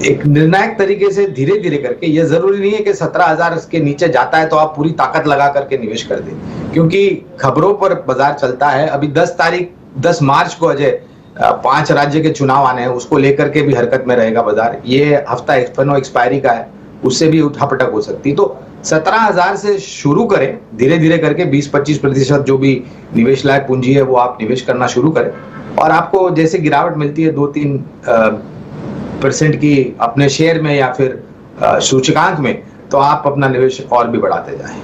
एक निर्णायक तरीके से धीरे धीरे करके, ये जरूरी नहीं है कि 17,000 के नीचे जाता है तो आप पूरी ताकत लगा करके निवेश कर दें, क्योंकि खबरों पर बाजार चलता है। अभी 10 मार्च को अजय 5 राज्य के चुनाव आने हैं, उसको लेकर के भी हरकत में रहेगा बाजार। ये हफ्ता एक्सपायरी का है, उससे भी उठापटक हो सकती। तो 17,000 से शुरू करें, धीरे धीरे करके 20-25% जो भी निवेश लायक पूंजी है वो आप निवेश करना शुरू करें, और आपको जैसे गिरावट मिलती है 2-3% की अपने शेयर में या फिर सूचकांक में, तो आप अपना निवेश और भी बढ़ाते जाएं।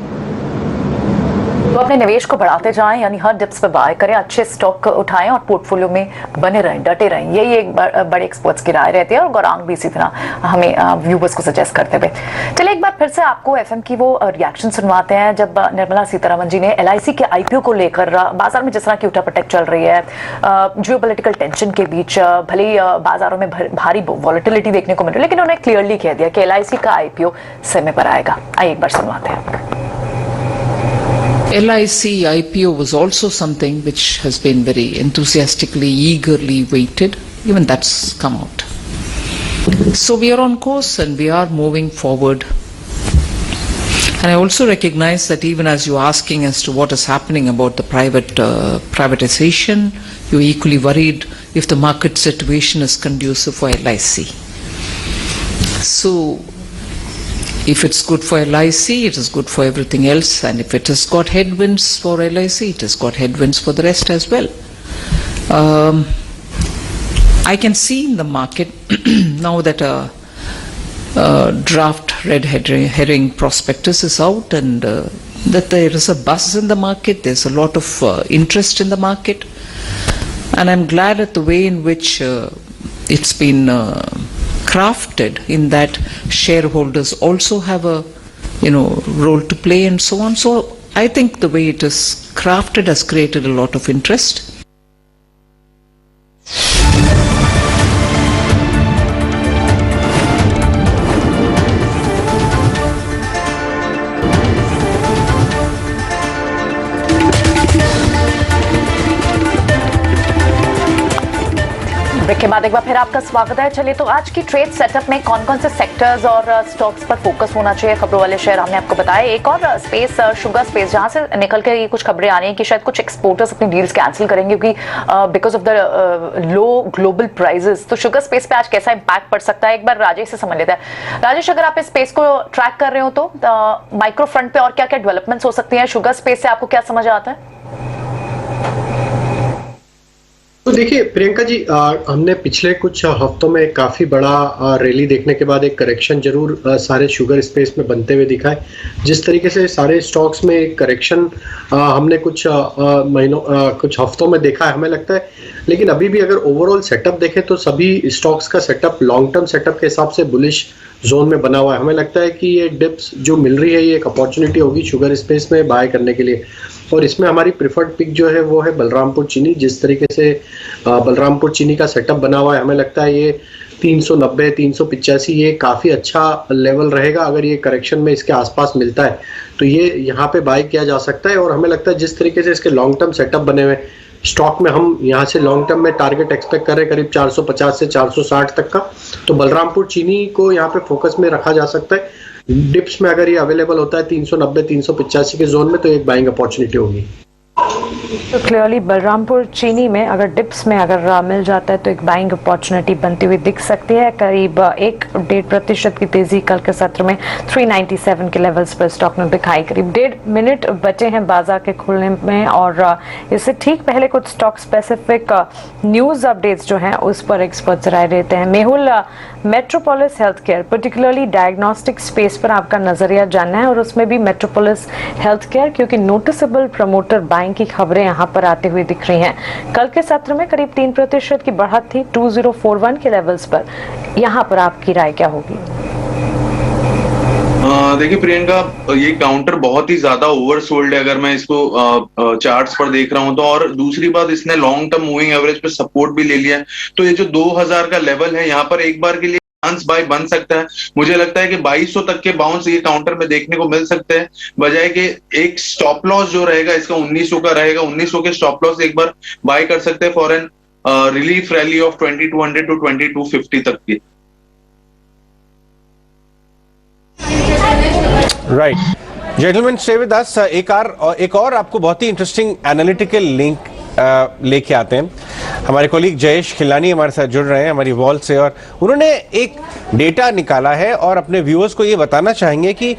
तो अपने निवेश को बढ़ाते जाएं, यानी हर डिप्स पे बाय करें, अच्छे स्टॉक उठाएं और पोर्टफोलियो में बने रहें, डटे रहें। यही एक बड़े एक्सपर्ट्स की राय रहती है, और गौरांग भी इसी तरह हमें व्यूवर्स को सजेस्ट करते हुए। चलिए एक बार फिर से आपको एफएम की वो रिएक्शन सुनवाते हैं, जब निर्मला सीतारमण जी ने एलआईसी के आईपीओ को लेकर बाजार में जिस तरह की उठापटक चल रही है, जियोपॉलिटिकल टेंशन के बीच, भले ही बाजारों में भारी वॉलेटिलिटी देखने को मिल रही है, लेकिन उन्होंने क्लियरली कह दिया कि एलआईसी का आईपीओ समय पर आएगा। आइए एक बार सुनवाते हैं। LIC IPO was also something which has been very enthusiastically, eagerly waited. Even that's come out. So we are on course and we are moving forward. And I also recognize that even as you're asking as to what is happening about the privatization, you're equally worried if the market situation is conducive for LIC. So if it's good for LIC, it is good for everything else, and if it has got headwinds for LIC, it has got headwinds for the rest as well. I can see in the market now that a draft red herring prospectus is out, and that there is a buzz in the market, there's a lot of interest in the market, and I'm glad at the way in which it's been crafted, in that shareholders also have a role to play and so on. So I think the way it is crafted has created a lot of interest. Break के बाद एक बार फिर आपका स्वागत है। चलिए, तो आज की ट्रेड सेटअप में कौन कौन से सेक्टर्स और स्टॉक्स पर फोकस होना चाहिए, खबरों वाले शेयर हमने आपको बताया। एक और स्पेस, शुगर स्पेस, जहां से निकल के ये कुछ खबरें आ रही हैं कि शायद कुछ एक्सपोर्टर्स अपनी डील्स कैंसिल करेंगे क्योंकि because of the low global prices. तो शुगर स्पेस पे आज कैसा इंपैक्ट पड़ सकता है, एक बार राजेश से समझ लेते हैं। राजेश, अगर आप इस स्पेस को ट्रैक कर रहे हो तो माइक्रो फ्रंट पे और क्या क्या डेवलपमेंट्स हो सकती हैं शुगर स्पेस से, आपको क्या समझ आता है? तो देखिए प्रियंका जी, हमने पिछले कुछ हफ्तों में काफ़ी बड़ा रैली देखने के बाद एक करेक्शन जरूर सारे शुगर स्पेस में बनते हुए दिखा है। जिस तरीके से सारे स्टॉक्स में एक करेक्शन हमने कुछ महीनों कुछ हफ्तों में देखा है, हमें लगता है। लेकिन अभी भी अगर ओवरऑल सेटअप देखें तो सभी स्टॉक्स का सेटअप लॉन्ग टर्म सेटअप के हिसाब से बुलिश जोन में बना हुआ है। हमें लगता है कि ये डिप्स जो मिल रही है ये एक अपॉर्चुनिटी होगी शुगर स्पेस में बाय करने के लिए। और इसमें हमारी प्रिफर्ड पिक जो है वो है बलरामपुर चीनी। जिस तरीके से बलरामपुर चीनी का सेटअप बना हुआ है, हमें लगता है ये 390 385 ये काफ़ी अच्छा लेवल रहेगा। अगर ये करेक्शन में इसके आसपास मिलता है तो ये यहाँ पे बाय किया जा सकता है। और हमें लगता है जिस तरीके से इसके लॉन्ग टर्म सेटअप बने हुए स्टॉक में, हम यहाँ से लॉन्ग टर्म में टारगेट एक्सपेक्ट कर रहे हैं करीब 450 से 460 तक का। तो बलरामपुर चीनी को यहाँ पे फोकस में रखा जा सकता है। डिप्स में अगर ये अवेलेबल होता है 390 385 के जोन में तो एक बाइंग अपॉर्चुनिटी होगी। तो क्लियरली बलरामपुर चीनी में अगर डिप्स में अगर मिल जाता है तो एक बाइंग अपॉर्चुनिटी बनती हुई दिख सकती है। करीब 1.5% की तेजी कल के सत्र में 397 के लेवल्स पर स्टॉक ने दिखाई। करीब 1.5 मिनट बचे हैं बाजार के खुलने में और इससे ठीक पहले कुछ स्टॉक स्पेसिफिक न्यूज अपडेट्स जो हैं उस पर एक्सपर्ट्स राय देते हैं। Mehul, metropolis health care particularly diagnostic space पर आपका नजरिया जानना है और उसमें भी मेट्रोपोलिस हेल्थ केयर, क्योंकि नोटिसेबल प्रमोटर बाइंग की खबरें यहां पर आती हुई दिख रही हैं। कल के सत्र में करीब 3% की बढ़त थी 2041 के लेवल्स पर। यहां पर आपकी राय क्या होगी? देखिए प्रियंका, ये काउंटर बहुत ही ज्यादा ओवरसोल्ड है अगर मैं इसको चार्ट्स पर देख रहा हूं तो। और दूसरी बात, इसने लॉन्ग टर्म मूविंग एवरेज पे सपोर्ट भी ले लिया है। तो ये जो 2000 का लेवल है यहाँ पर एक बार के लिए बाउंस बाय बन सकता है। मुझे लगता है कि 2200 तक के बाउंस ये काउंटर में देखने को मिल सकते हैं, बजाय कि एक स्टॉप लॉस जो रहेगा इसका 1900 का रहेगा। 1900 के स्टॉप लॉस एक बार बाय कर सकते हैं for an relief rally of 2200 to 2250 तक की। Right, gentleman stay with us. एक और आपको बहुत ही इंटरेस्टिंग एनालिटिकल लिंक लेके आते हैं। हमारे कोलीग जयेश खिलानी हमारे साथ जुड़ रहे हैं हमारी वॉल से, और उन्होंने एक डेटा निकाला है और अपने व्यूअर्स को ये बताना चाहेंगे कि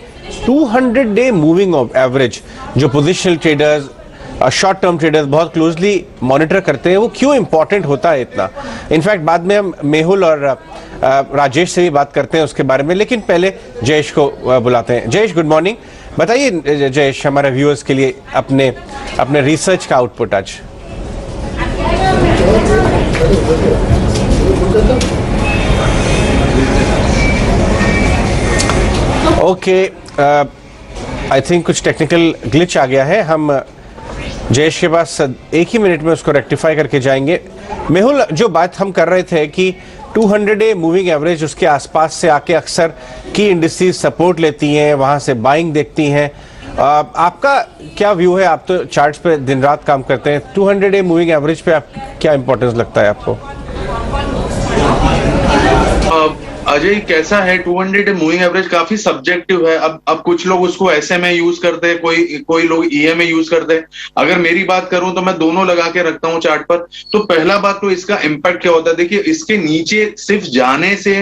200 डे मूविंग एवरेज जो positional traders, short term traders बहुत क्लोजली मॉनिटर करते हैं, वो क्यों इंपॉर्टेंट होता है इतना। इनफैक्ट बाद में हम मेहुल और राजेश से भी बात करते हैं उसके बारे में, लेकिन पहले जयेश को बुलाते हैं। Jayesh, good morning. बताइए जयेश, हमारे व्यूअर्स के लिए अपने रिसर्च का आउटपुट आज। ओके, आई थिंक कुछ टेक्निकल ग्लिच आ गया है। हम जयेश के पास एक ही मिनट में उसको रेक्टिफाई करके जाएंगे। मेहुल, जो बात हम कर रहे थे कि 200 डे मूविंग एवरेज उसके आसपास से आके अक्सर की इंडस्ट्रीज सपोर्ट लेती हैं, वहां से बाइंग देखती हैं। आपका क्या व्यू है? आप तो चार्ट्स पे दिन रात काम करते हैं। 200 डे मूविंग एवरेज पे आप क्या इंपॉर्टेंस लगता है आपको? अजय, कैसा है 200 डे मूविंग एवरेज काफी सब्जेक्टिव है। अब कुछ लोग उसको SMA यूज करते हैं, कोई लोग EMA यूज करते हैं। अगर मेरी बात करूं तो मैं दोनों लगा के रखता हूं चार्ट पर। तो पहला बात तो इसका इम्पैक्ट क्या होता है। देखिए, इसके नीचे सिर्फ जाने से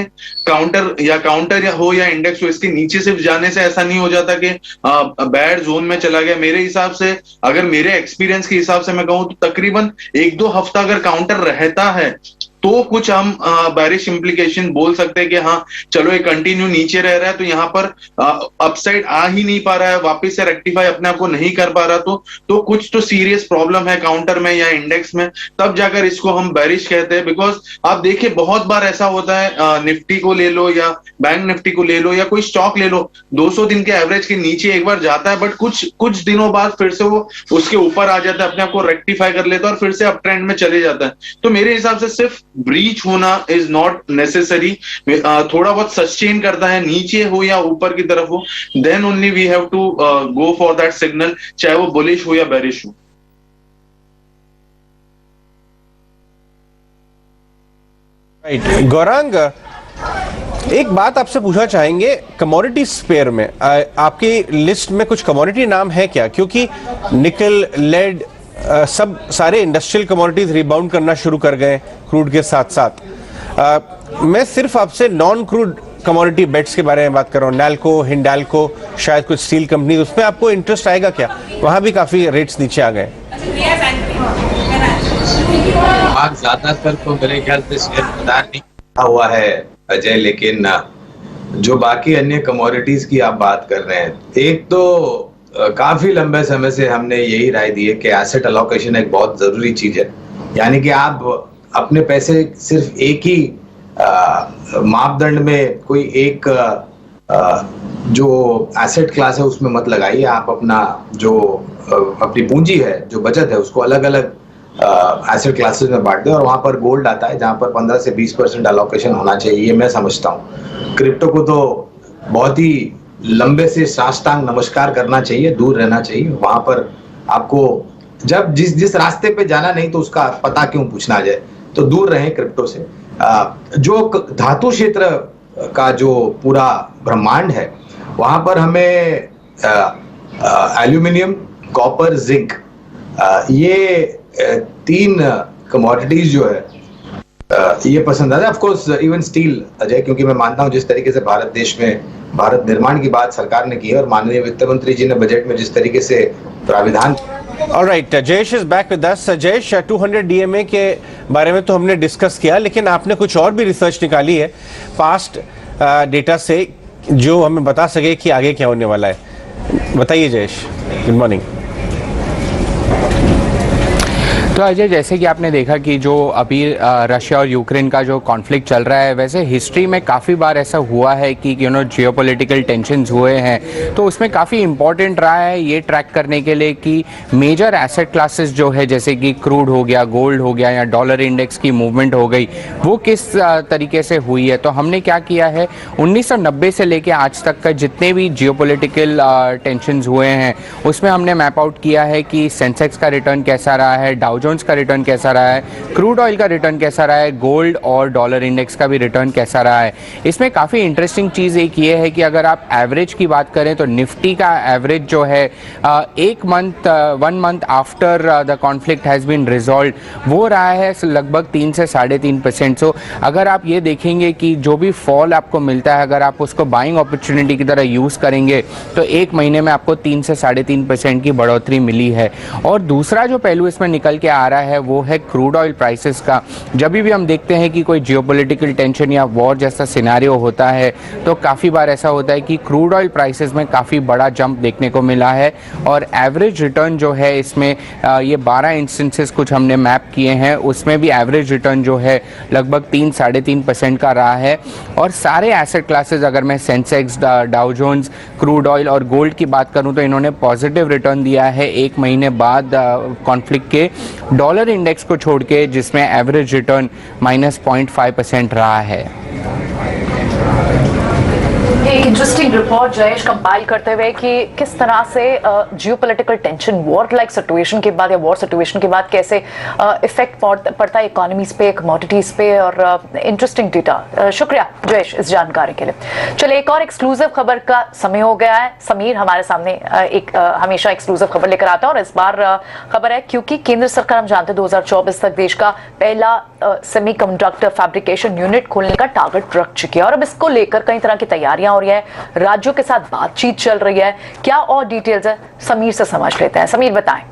काउंटर हो या इंडेक्स हो, इसके नीचे सिर्फ जाने से ऐसा नहीं हो जाता कि बैड जोन में चला गया। मेरे हिसाब से, अगर मेरे एक्सपीरियंस के हिसाब से मैं कहूं तो तकरीबन 1-2 हफ्ता अगर काउंटर रहता है तो कुछ हम बैरिश इंप्लीकेशन बोल सकते हैं कि हाँ चलो ये कंटिन्यू नीचे रह रहा है तो यहाँ पर अपसाइड आ ही नहीं पा रहा है, वापस से रेक्टिफाई अपने आप को नहीं कर पा रहा, तो कुछ तो सीरियस प्रॉब्लम है काउंटर में या इंडेक्स में, तब जाकर इसको हम बैरिश कहते हैं। बिकॉज आप देखिए बहुत बार ऐसा होता है, निफ्टी को ले लो या बैंक निफ्टी को ले लो या कोई स्टॉक ले लो, 200 दिन के एवरेज के नीचे एक बार जाता है, बट कुछ दिनों बाद फिर से वो उसके ऊपर आ जाता है, अपने आप को रेक्टिफाई कर लेता है और फिर से अप ट्रेंड में चले जाता है। तो मेरे हिसाब से सिर्फ ब्रीच होना इज नॉट नेसेसरी। थोड़ा बहुत सस्टेन करता है, नीचे हो या ऊपर की तरफ हो, then only we have to go for that signal, चाहे वो बुलिश हो या बेरिश हो। गौरांग, एक बात आपसे पूछना चाहेंगे, कमोडिटी स्पेयर में आपकी लिस्ट में कुछ कमोडिटी नाम है क्या? क्योंकि निकल, लेड, सब सारे इंडस्ट्रियल कमोडिटीज रिबाउंड करना शुरू कर गए क्रूड के साथ साथ। मैं सिर्फ आपसे नॉन क्रूड कमोडिटी बेट्स के बारे में बात कर रहा हूँ, नैल्को, हिंडाल्को, शायद कुछ स्टील कंपनी, उसमें आपको इंटरेस्ट आएगा क्या? वहां भी काफी रेट्स नीचे आ गए। ज्यादातर तो मेरे ख्याल से शेयर बाजार नहीं हुआ है अजय, लेकिन जो बाकी अन्य कमोडिटीज की आप बात कर रहे हैं, एक तो काफी लंबे समय से हमने यही राय दी है कि एसेट अलोकेशन एक बहुत जरूरी चीज है। यानी कि आप अपने पैसे सिर्फ एक ही मापदंड में, कोई एक जो एसेट क्लास है उसमें मत लगाइए। आप अपना जो अपनी पूंजी है, जो बचत है, उसको अलग अलग एसेट क्लासेस में बांट दें। और वहां पर गोल्ड आता है जहां पर 15 से 20% अलोकेशन होना चाहिए, ये मैं समझता हूँ। क्रिप्टो को तो बहुत ही लंबे से साष्टांग नमस्कार करना चाहिए, दूर रहना चाहिए। वहां पर आपको जब जिस रास्ते पे जाना नहीं तो उसका पता क्यों पूछना जाए, तो दूर रहें क्रिप्टो से। जो धातु क्षेत्र का जो पूरा ब्रह्मांड है, वहां पर हमें एल्यूमिनियम, कॉपर, जिंक, ये 3 कमोडिटीज जो है ये पसंद आता है। Of course even steel Ajay, क्योंकि मैं मानता हूं जिस तरीके से भारत देश में भारत निर्माण की बात सरकार ने की है और माननीय वित्त मंत्री जी ने बजट में जिस तरीके से प्राविधान। Alright, Jayesh is back with us. Jayesh, 200 DMA के बारे में तो हमने डिस्कस किया, लेकिन आपने कुछ और भी रिसर्च निकाली है पास्ट डेटा से जो हमें बता सके कि आगे क्या होने वाला है। बताइए जयेश। Good morning. तो अजय, जैसे कि आपने देखा कि जो अभी रशिया और यूक्रेन का जो कॉन्फ्लिक्ट चल रहा है, वैसे हिस्ट्री में काफ़ी बार ऐसा हुआ है कि जियोपॉलिटिकल टेंशन्स हुए हैं, तो उसमें काफ़ी इंपॉर्टेंट रहा है ये ट्रैक करने के लिए कि मेजर एसेट क्लासेस जो है, जैसे कि क्रूड हो गया, गोल्ड हो गया या डॉलर इंडेक्स की मूवमेंट हो गई, वो किस तरीके से हुई है। तो हमने क्या किया है, 1990 से लेके आज तक का जितने भी जियोपॉलिटिकल टेंशन्स हुए हैं उसमें हमने मैप आउट किया है कि सेंसेक्स का रिटर्न कैसा रहा है, डाउ जोन्स का रिटर्न कैसा रहा है, क्रूड ऑयल का रिटर्न कैसा रहा है, गोल्ड और डॉलर इंडेक्स का भी रिटर्न कैसा रहा है। इसमें काफ़ी इंटरेस्टिंग चीज़ एक ये है कि अगर आप एवरेज की बात करें तो निफ्टी का एवरेज जो है 1 month after the conflict has been resolved, वो रहा है लगभग 3 से 3.5%। सो अगर आप ये देखेंगे कि जो भी फॉल आपको मिलता है, अगर आप उसको बाइंग अपॉर्चुनिटी की तरह यूज़ करेंगे तो 1 महीने में आपको 3 से 3.5% की बढ़ोतरी मिली है। और दूसरा जो पहलू इसमें निकल के आ रहा है वो है क्रूड ऑयल प्राइसेस का। जब भी हम देखते हैं कि कोई जियोपॉलिटिकल टेंशन या वॉर जैसा सिनेरियो होता है तो काफ़ी बार ऐसा होता है कि क्रूड ऑयल प्राइसेस में काफ़ी बड़ा जंप देखने को मिला है। और एवरेज रिटर्न जो है इसमें ये 12 इंस्टेंसेस कुछ हमने मैप किए हैं, उसमें भी एवरेज रिटर्न जो है लगभग 3-3.5% का रहा है। और सारे एसेट क्लासेस, अगर मैं Sensex, Dow Jones, crude oil और गोल्ड की बात करूं तो इन्होंने पॉजिटिव रिटर्न दिया है 1 महीने बाद कॉन्फ्लिक्ट के। डॉलर इंडेक्स को छोड़ के जिसमें एवरेज रिटर्न -0.5% रहा है। एक इंटरेस्टिंग रिपोर्ट जयेश कंपाइल करते हुए कि किस तरह से geopolitical tension, war like situation के बाद या वॉर सिचुएशन के बाद कैसे इफेक्ट पड़ता है इकोनॉमीज पे, कमोडिटीज पे, और इंटरेस्टिंग डेटा। शुक्रिया जयेश इस जानकारी के लिए। चलिए, एक और एक्सक्लूसिव खबर का समय हो गया है। समीर हमारे सामने हमेशा एक्सक्लूसिव खबर लेकर आता है और इस बार खबर है क्योंकि केंद्र सरकार, हम जानते हैं 2024 तक देश का पहला सेमीकंडक्टर फैब्रिकेशन यूनिट खोलने का टारगेट रख चुकी है और अब इसको लेकर कई तरह की तैयारियां हो रही है, राज्यों के साथ बातचीत चल रही है। क्या और डिटेल्स है, समीर से समझ लेते हैं। समीर बताएं।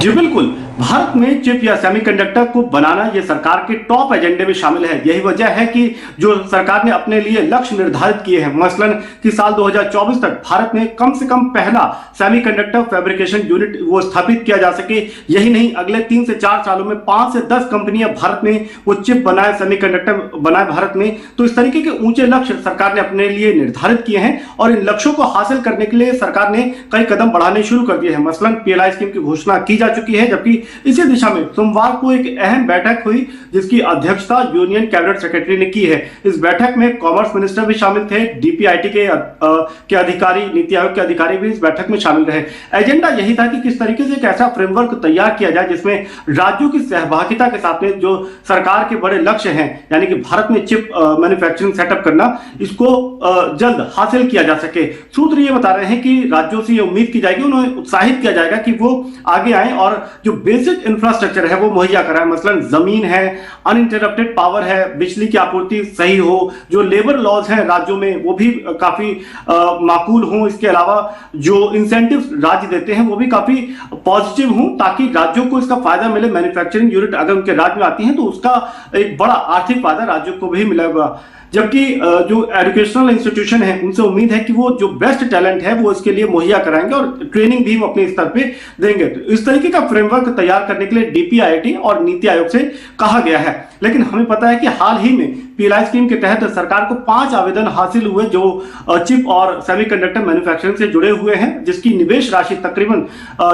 जी बिल्कुल, भारत में चिप या सेमीकंडक्टर को बनाना ये सरकार के टॉप एजेंडे में शामिल है। यही वजह है कि जो सरकार ने अपने लिए लक्ष्य निर्धारित किए हैं, मसलन कि साल 2024 तक भारत में कम से कम पहला सेमीकंडक्टर फैब्रिकेशन यूनिट वो स्थापित किया जा सके। यही नहीं, अगले 3 से 4 सालों में 5 से 10 कंपनियां भारत में वो चिप बनाए, सेमीकंडक्टर बनाए भारत में। तो इस तरीके के ऊंचे लक्ष्य सरकार ने अपने लिए निर्धारित किए हैं और इन लक्ष्यों को हासिल करने के लिए सरकार ने कई कदम बढ़ाने शुरू कर दिए हैं। मसलन PLI स्कीम की घोषणा की जा चुकी है, जबकि इसी दिशा में सोमवार को एक अहम बैठक हुई जिसकी अध्यक्षता यूनियन कैबिनेट सेक्रेटरी ने की है। इस बैठक में कॉमर्स मिनिस्टर भी शामिल थे, डीपीआईटी के अधिकारी, नीति आयोग के अधिकारी भी इस बैठक में शामिल रहे। एजेंडा यही था कि किस तरीके से एक ऐसा फ्रेमवर्क तैयार किया जाए जिसमें राज्यों की सहभागिता के साथ में जो सरकार के बड़े लक्ष्य हैं, यानी कि भारत में चिप मैन्युफैक्चरिंग सेटअप करना, इसको जल्द हासिल किया जा सके। सूत्र ये बता रहे हैं कि राज्यों से ये उम्मीद की जाएगी, उन्हें उत्साहित किया जाएगा कि वो आगे आए और जो बेसिक इंफ्रास्ट्रक्चर है वो मुहैया कराएं। मसलन जमीन है, अनइंटरप्टेड पावर है, बिजली की आपूर्ति सही हो, जो लेबर लॉज हैं राज्यों में वो भी काफी माकूल हों, इसके अलावा जो इंसेंटिव्स राज्य देते हैं वो भी काफी पॉजिटिव हों, ताकि राज्यों को इसका फायदा मिले। मैन्युफैक्चरिंग यूनिट अगर उनके राज्य में आती हैं तो उसका एक बड़ा आर्थिक फायदा राज्यों को भी मिलेगा। जबकि जो एजुकेशनल इंस्टीट्यूशन है उनसे उम्मीद है कि वो जो बेस्ट टैलेंट है वो इसके लिए मुहैया कराएंगे और ट्रेनिंग भी वो अपने स्तर पे देंगे। तो इस तरीके का फ्रेमवर्क तैयार करने के लिए डीपीआईटी और नीति आयोग से कहा गया है। लेकिन हमें पता है कि हाल ही में पीएलआई स्कीम के तहत सरकार को 5 आवेदन हासिल हुए जो चिप और सेमीकंडक्टर मैन्युफैक्चरिंग से जुड़े हुए हैं, जिसकी निवेश राशि तकरीबन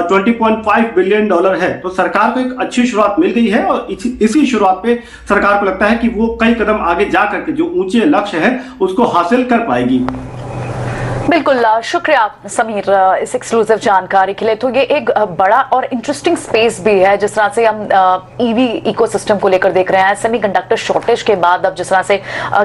$20.5 बिलियन है। तो सरकार को एक अच्छी शुरुआत मिल गई है और इसी शुरुआत पे सरकार को लगता है कि वो कई कदम आगे जा करके जो ऊंचे लक्ष्य है उसको हासिल कर पाएगी। बिल्कुल, शुक्रिया समीर इस एक्सक्लूसिव जानकारी के लिए। तो ये एक बड़ा और इंटरेस्टिंग स्पेस भी है जिस तरह से हम ईवी इकोसिस्टम को लेकर देख रहे हैं। सेमीकंडक्टर शॉर्टेज के बाद अब जिस तरह से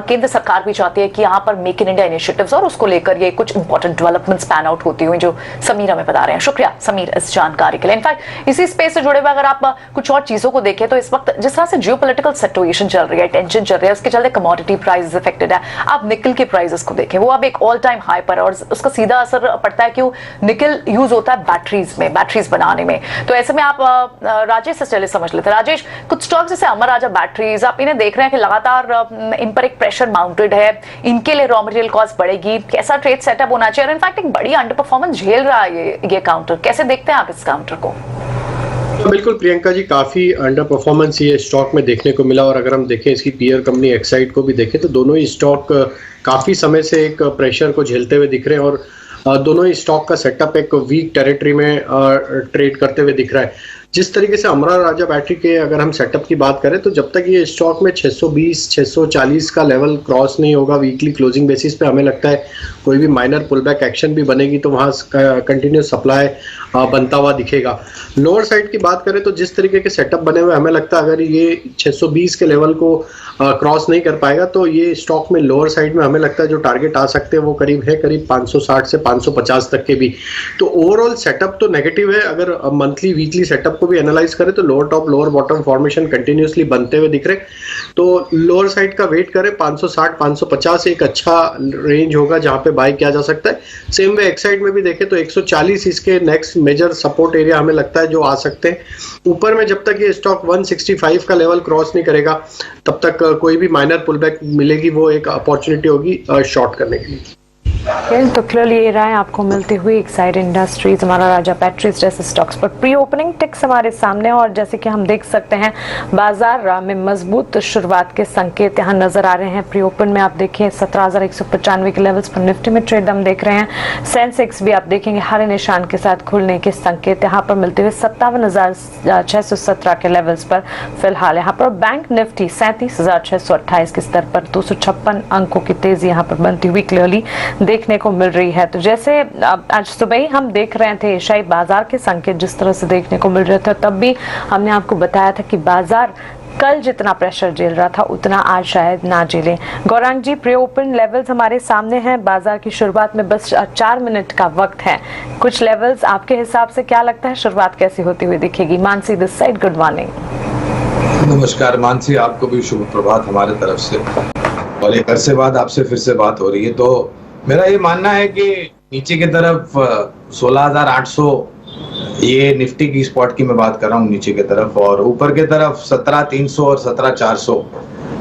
केंद्र सरकार भी चाहती है कि यहाँ पर मेक इन इंडिया इनिशिएटिव्स और उसको लेकर ये कुछ इंपॉर्टेंट डेवलपमेंट्स पैन आउट होती हुई जो समीर हमें बता रहे हैं। शुक्रिया समीर इस जानकारी के लिए। इनफैक्ट इसी स्पेस से जुड़े हुए अगर आप कुछ और चीजों को देखें तो इस वक्त जिस तरह से जियोपॉलिटिकल सिचुएशन चल रही है, टेंशन चल रही है, उसके चलते कमोडिटी प्राइसेस अफेक्टेड है। आप निकल के प्राइसेस को देखें, वो अब एक ऑल टाइम हाई पर, और उसका सीधा असर पड़ता है क्यों निकल यूज होता है बैटरीज बनाने में। तो ऐसे में आप राजेश से चले समझ लेते हैं। राजेश, कुछ स्टॉक्स जैसे अमर राजा बैटरीज, आप इन्हें देख रहे हैं कि लगातार इन पर एक प्रेशर माउंटेड है, इनके लिए रॉ मटेरियल कॉस्ट बढ़ेगी, कैसा ट्रेड सेटअप होना चाहिए, और इनफैक्ट एक बड़ी अंडर परफॉर्मेंस झेल रहा है ये काउंटर। कैसे देखते हैं आप इस काउंटर को? तो बिल्कुल प्रियंका जी, काफी अंडर परफॉर्मेंस ये स्टॉक में देखने को मिला। और अगर हम देखें इसकी पीयर कंपनी एक्साइड को भी देखें तो दोनों ही स्टॉक काफी समय से एक प्रेशर को झेलते हुए दिख रहे हैं और दोनों ही स्टॉक का सेटअप एक वीक टेरिटरी में ट्रेड करते हुए दिख रहा है। जिस तरीके से अमरा राजा बैटरी के अगर हम सेटअप की बात करें तो जब तक ये स्टॉक में 620-640 का लेवल क्रॉस नहीं होगा वीकली क्लोजिंग बेसिस पे, हमें लगता है कोई भी माइनर पुलबैक एक्शन भी बनेगी तो वहाँ कंटिन्यूस सप्लाई बनता हुआ दिखेगा। लोअर साइड की बात करें तो जिस तरीके के सेटअप बने हुए, हमें लगता है अगर ये 620 के लेवल को क्रॉस नहीं कर पाएगा तो ये स्टॉक में लोअर साइड में हमें लगता है जो टारगेट आ सकते हैं वो करीब 560 से 550 तक के भी। तो ओवरऑल सेटअप तो नेगेटिव है। अगर मंथली वीकली सेटअप को भी एनालाइज करें तो lower top lower bottom formation continuously बनते हुए दिख रहे। तो लोअर साइड का वेट करें, 560-550 एक अच्छा रेंज होगा जहां पे बाय किया जा सकता है। सेम वे एक्साइड में भी देखें तो 140 इसके नेक्स्ट मेजर सपोर्ट एरिया हमें लगता है जो आ सकते हैं। ऊपर में जब तक ये स्टॉक 165 का लेवल क्रॉस नहीं करेगा तब तक कोई भी माइनर पुलबैक मिलेगी, वो एक अपॉर्चुनिटी होगी शॉर्ट करने के लिए। तो क्लियरली ये राय आपको मिलती हुई एक्साइड इंडस्ट्रीज, हमारा राजा बैटरीज जैसे स्टॉक्स पर प्री ओपनिंग टिक्स हमारे सामने। और जैसे कि हम देख सकते हैं बाजार में मजबूत शुरुआत के संकेत यहाँ नजर आ रहे हैं। प्री ओपन में आप देखें 17,195 के लेवल्स पर निफ्टी में ट्रेड हम देख रहे हैं। सेंसेक्स भी आप देखेंगे हरे निशान के साथ खुलने के संकेत यहाँ पर मिलते हुए 57,617 के लेवल्स पर फिलहाल। यहाँ पर बैंक निफ्टी 37,628 के स्तर पर 256 अंकों की तेजी यहाँ पर बनती हुई क्लियरली देखने को मिल रही है। तो जैसे आज सुबह ही हम देख रहे थे एशियाई बाजार के संकेत जिस तरह से देखने को मिल रहे थे, तब भी हमने आपको बताया था कि बाजार कल जितना प्रेशर झेल रहा था उतना आज शायद ना झेले। गौरांग जी, प्री ओपन लेवल्स हमारे सामने हैं, बाजार की शुरुआत में बस 4 मिनट का वक्त है। कुछ लेवल्स आपके हिसाब से क्या लगता है शुरुआत कैसी होती हुई दिखेगी? Mansi this side, good morning. नमस्कार मानसी, आपको भी शुभ प्रभात हमारे तरफ से। और एक अरसे बाद आपसे फिर से बात हो रही है। तो मेरा ये मानना है कि नीचे की तरफ 16,800 ये निफ्टी की स्पॉट की मैं बात कर रहा हूँ नीचे की तरफ, और ऊपर की तरफ 17,300 और 17,400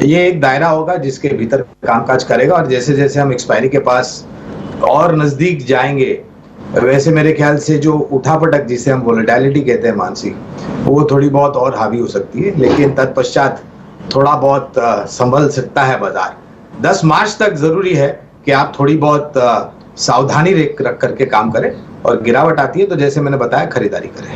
ये एक दायरा होगा जिसके भीतर कामकाज करेगा। और जैसे जैसे हम एक्सपायरी के पास और नजदीक जाएंगे वैसे मेरे ख्याल से जो उठापटक जिसे हम वोलेटिलिटी कहते हैं मानसी, वो थोड़ी बहुत और हावी हो सकती है। लेकिन तत्पश्चात थोड़ा बहुत संभल सकता है बाजार। 10 मार्च तक जरूरी है कि आप थोड़ी बहुत सावधानी रख करके काम करें, और गिरावट आती है तो जैसे मैंने बताया खरीदारी करें।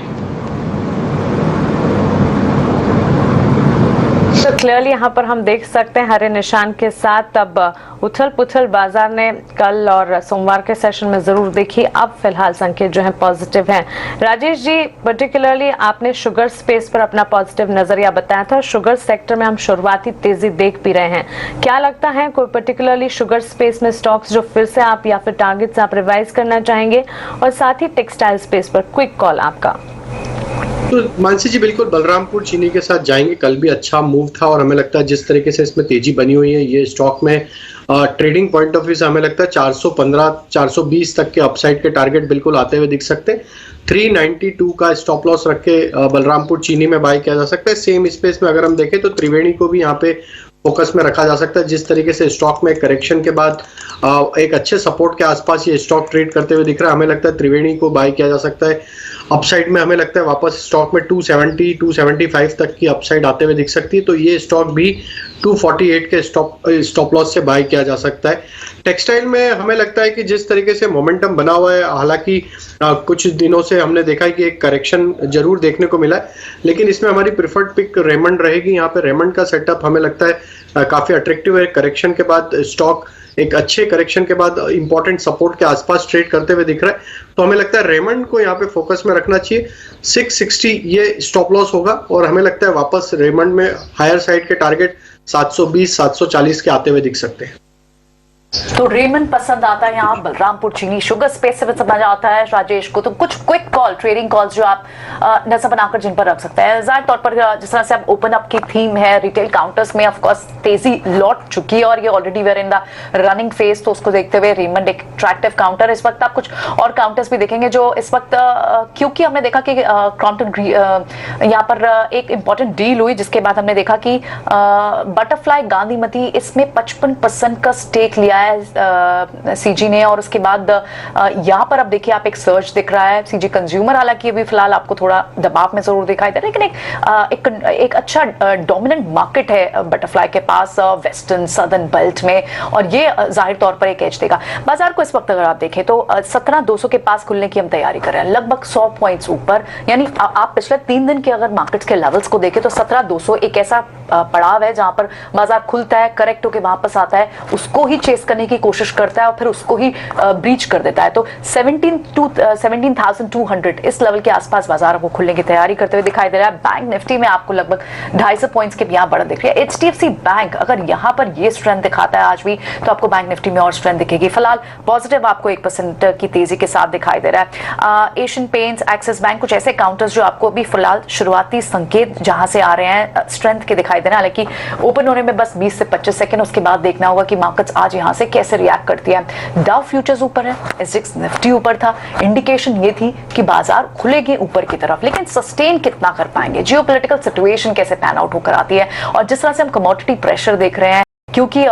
तो क्लियरली यहाँ पर हम देख सकते हैं हरे निशान के साथ अब उथल पुथल बाजार ने कल और सोमवार के सेशन में जरूर देखी, अब फिलहाल संकेत जो है पॉजिटिव हैं। राजेश जी, पर्टिकुलरली आपने शुगर स्पेस पर अपना पॉजिटिव नजरिया बताया था। शुगर सेक्टर में हम शुरुआती तेजी देख भी रहे हैं, क्या लगता है कोई पर्टिकुलरली शुगर स्पेस में स्टॉक्स जो फिर से आप या फिर टारगेट से आप रिवाइज करना चाहेंगे? और साथ ही टेक्सटाइल स्पेस पर क्विक कॉल आपका। तो मानसी जी बिल्कुल बलरामपुर चीनी के साथ जाएंगे। कल भी अच्छा मूव था और हमें लगता है जिस तरीके से इसमें तेजी बनी हुई है, ये स्टॉक में ट्रेडिंग पॉइंट ऑफ व्यू से हमें लगता है 415 420 तक के अपसाइड के टारगेट बिल्कुल आते हुए दिख सकते हैं। 392 का स्टॉप लॉस रख के बलरामपुर चीनी में बाय किया जा सकता है। सेम स्पेस में अगर हम देखें तो त्रिवेणी को भी यहाँ पे फोकस में रखा जा सकता है। जिस तरीके से स्टॉक में करेक्शन के बाद एक अच्छे सपोर्ट के आसपास ये स्टॉक ट्रेड करते हुए दिख रहा है, हमें लगता है त्रिवेणी को बाय किया जा सकता है। अपसाइड में हमें लगता है वापस स्टॉक में 270 275 तक की अपसाइड आते हुए दिख सकती है, तो ये स्टॉक भी 248 के स्टॉप लॉस से बाय किया जा सकता है। टेक्सटाइल में हमें लगता है कि जिस तरीके से मोमेंटम बना हुआ है, हालांकि कुछ दिनों से हमने देखा है कि एक करेक्शन जरूर देखने को मिला है, लेकिन इसमें हमारी प्रिफर्ड पिक रेमंड रहेगी। यहाँ पे रेमंड का सेटअप हमें लगता है काफी अट्रैक्टिव है। करेक्शन के बाद स्टॉक एक अच्छे करेक्शन के बाद इंपॉर्टेंट सपोर्ट के आसपास ट्रेड करते हुए दिख रहा है, तो हमें लगता है रेमंड को यहाँ पे फोकस में रखना चाहिए। 660 ये स्टॉप लॉस होगा और हमें लगता है वापस रेमंड में हायर साइड के टारगेट 720 740 के आते हुए दिख सकते हैं। तो रेमंड पसंद आता है यहाँ, बलरामपुर चीनी शुगर स्पेस से भी समझ आता है राजेश को। तो कुछ क्विक कॉल, ट्रेडिंग कॉल्स जो आप नजर बनाकर जिन पर रख सकते हैं। जाहिर तौर पर जिस तरह से अब ओपन अप की थीम है, रिटेल काउंटर्स में ऑफ कोर्स तेजी लौट चुकी है और ये already were in the running phase, तो उसको देखते हुए रेमंड एक अट्रैक्टिव काउंटर। इस वक्त आप कुछ और काउंटर्स भी देखेंगे जो इस वक्त क्योंकि हमने देखा कि क्रॉम्पटन यहाँ पर एक इंपॉर्टेंट डील हुई, जिसके बाद हमने देखा कि बटरफ्लाई गांधीमती इसमें 55% का स्टेक लिया है सीजी ने, और उसके बाद यहाँ पर अब देखिए आप एक सर्च दिख रहा है सीजी कंज्यूमर, हालांकि अभी फिलहाल आपको थोड़ा दबाव में जरूर दिखाई दे रहा है, लेकिन एक अच्छा डोमिनेंट मार्केट है बटरफ्लाई के पास वेस्टर्न सदर्न बेल्ट में, और ये जाहिर तौर पर एक एज देगा बाजार को। इस वक्त अगर आप देखें तो 17,200 के पास खुलने की हम तैयारी कर रहे हैं, लगभग 100 पॉइंट्स ऊपर। यानी आप पिछले 3 दिन के अगर मार्केट्स के लेवल्स को देखें तो 17,200 एक ऐसा पड़ाव है जहां पर बाजार खुलता है, करेक्ट होकर वापस आता है, उसको ही चेस करने की कोशिश करता है और फिर उसको ही ब्रीच कर देता है। तो 17,200 इस लेवल के आसपास बाजार को खुलने की तैयारी करते हुए दिखाई दे रहा है। बैंक निफ्टी में आपको लगभग 250 पॉइंट्स के यहाँ बढ़त दिख रही है। HDFC बैंक अगर यहाँ पर ये स्ट्रेंथ दिखाता है आज भी, तो आपको बैंक निफ्टी में और स्ट्रेंथ दिखेगी। फिलहाल पॉजिटिव आपको 1% की तेजी के साथ दिखाई दे रहा है। एशियन पेंट्स, एक्सिस बैंक, कुछ ऐसे काउंटर्स जो आपको अभी फिलहाल शुरुआती संकेत जहां से आ रहे हैं स्ट्रेंथ के दिखाई दे रहे हैं, हालांकि ओपन होने में बस 20 से 25 सेकंड, उसके बाद देखना होगा कि मार्केट्स आज यहां से कैसे रिएक्ट करती है। डाउ फ्यूचर्स ऊपर है, SGX निफ्टी ऊपर था, इंडिकेशन ये थी कि बाजार खुलेगी ऊपर की तरफ, लेकिन सस्टेन कितना कर पाएंगे, जियोपॉलिटिकल सिचुएशन कैसे पैन आउट होकर आती है, और जिस तरह से हम कमोडिटी प्रेशर देख रहे हैं, क्योंकि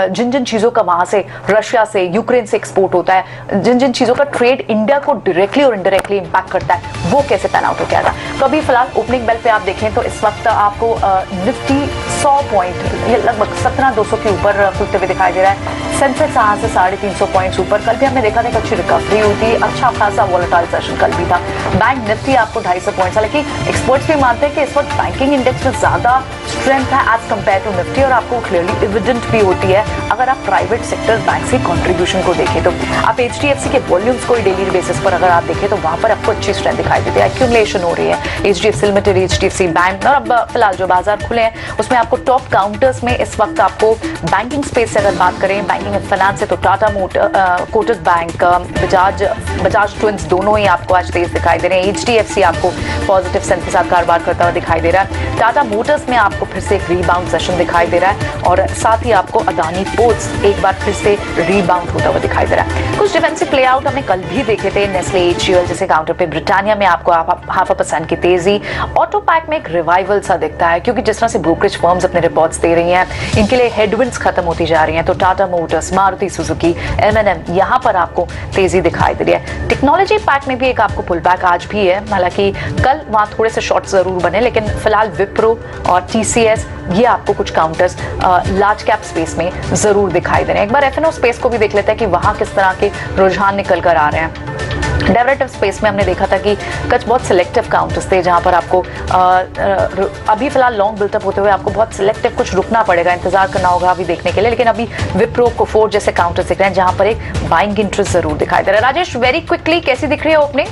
जिन जिन चीजों का वहां से रशिया से यूक्रेन से एक्सपोर्ट होता है, जिन जिन चीजों का ट्रेड इंडिया को डायरेक्टली और इनडायरेक्टली इंपैक्ट करता है, वो कैसे पैन आउट होकर आता है। तो अभी फिलहाल ओपनिंग बेल पे आप देखें तो इस वक्त आपको निफ्टी 100 पॉइंट ये लगभग 17,200 के ऊपर खुलते हुए दिखाई दे रहा है। सेंसेक्स यहाँ से 350 पॉइंट्स ऊपर, कल भी हमने देखा था कि अच्छी रिकवरी हुई थी, अच्छा खासा वॉलेटाइल सेशन कल भी था। बैंक निफ्टी आपको 250 पॉइंट्स, हालांकि एक्सपर्ट्स भी मानते हैं कि इस वक्त बैंकिंग इंडेक्स में ज्यादा स्ट्रेंथ है एज कंपेयर टू निफ्टी, और आपको क्लियरली एविडेंट भी होती है अगर आप प्राइवेट सेक्टर बैंक के कंट्रीब्यूशन को देखें। तो आप HDFC के वॉल्यूम्स को डेली बेसिस पर अगर आप देखें तो वहां पर आपको अच्छी स्ट्रेंथ दिखाई देती है, एक्यूमुलेशन हो रही है HDFC लिमिटेड, HDFC बैंक। और अब फिलहाल जो बाजार खुले हैं उसमें आपको टॉप काउंटर्स में इस वक्त आपको बैंकिंग स्पेस से अगर बात करें, बैंकिंग एंड फाइनेंस से, तो Tata motor, Kotak bank, Bajaj twins दोनों ही आपको आज तेज दिखाई दे रहे हैं। HDFC आपको पॉजिटिव सेंस के साथ कारोबार करता हुआ दिखाई दे रहा है। टाटा मोटर्स में आपको फिर से एक रीबाउंड सेशन दिखाई दे रहा है, और साथ ही आपको अदानी पोर्ट्स एक बार फिर से रीबाउंड होता हुआ दिखाई दे रहा है। कुछ डिफेंसिव प्ले आउट हमने कल भी देखे थे, नेस्ले, HUL जैसे काउंटर पे। ब्रिटानिया में आपको 0.5% की तेजी। ऑटो पैक में एक रिवाइवल सा दिखता है, क्योंकि जिस तरह से ब्रोकरेज फर्म्स अपने रिपोर्ट्स दे रही हैं, इनके लिए हेडविंड्स खत्म होती जा रही हैं। तो Tata Motors, Maruti Suzuki, M&M यहाँ पर आपको तेजी दिखाई दे रही है। टेक्नोलॉजी पैक में भी एक आपको पुल बैक आज भी है, हालांकि कल वहां थोड़े से शॉर्ट जरूर बने, लेकिन फिलहाल विप्रो और TCS ये आपको कुछ काउंटर्स लार्ज कैप स्पेस में जरूर दिखाई दे रहे हैं। एक बार F&O स्पेस को भी देख लेते हैं कि वहां किस तरह के रुझान निकल कर आ रहे हैं। डेरिवेटिव स्पेस में हमने देखा था कि कुछ बहुत सिलेक्टिव काउंटर्स थे जहां पर आपको अभी फिलहाल लॉन्ग बिल्टअप होते हुए आपको बहुत सिलेक्टिव कुछ रुकना पड़ेगा, इंतजार करना होगा अभी देखने के लिए। लेकिन अभी विप्रो, कोफोर जैसे काउंटर्स दिख रहे हैं जहां पर एक बाइंग इंटरेस्ट जरूर दिखाई दे रहा है। राजेश, वेरी क्विकली कैसी दिख रही है ओपनिंग?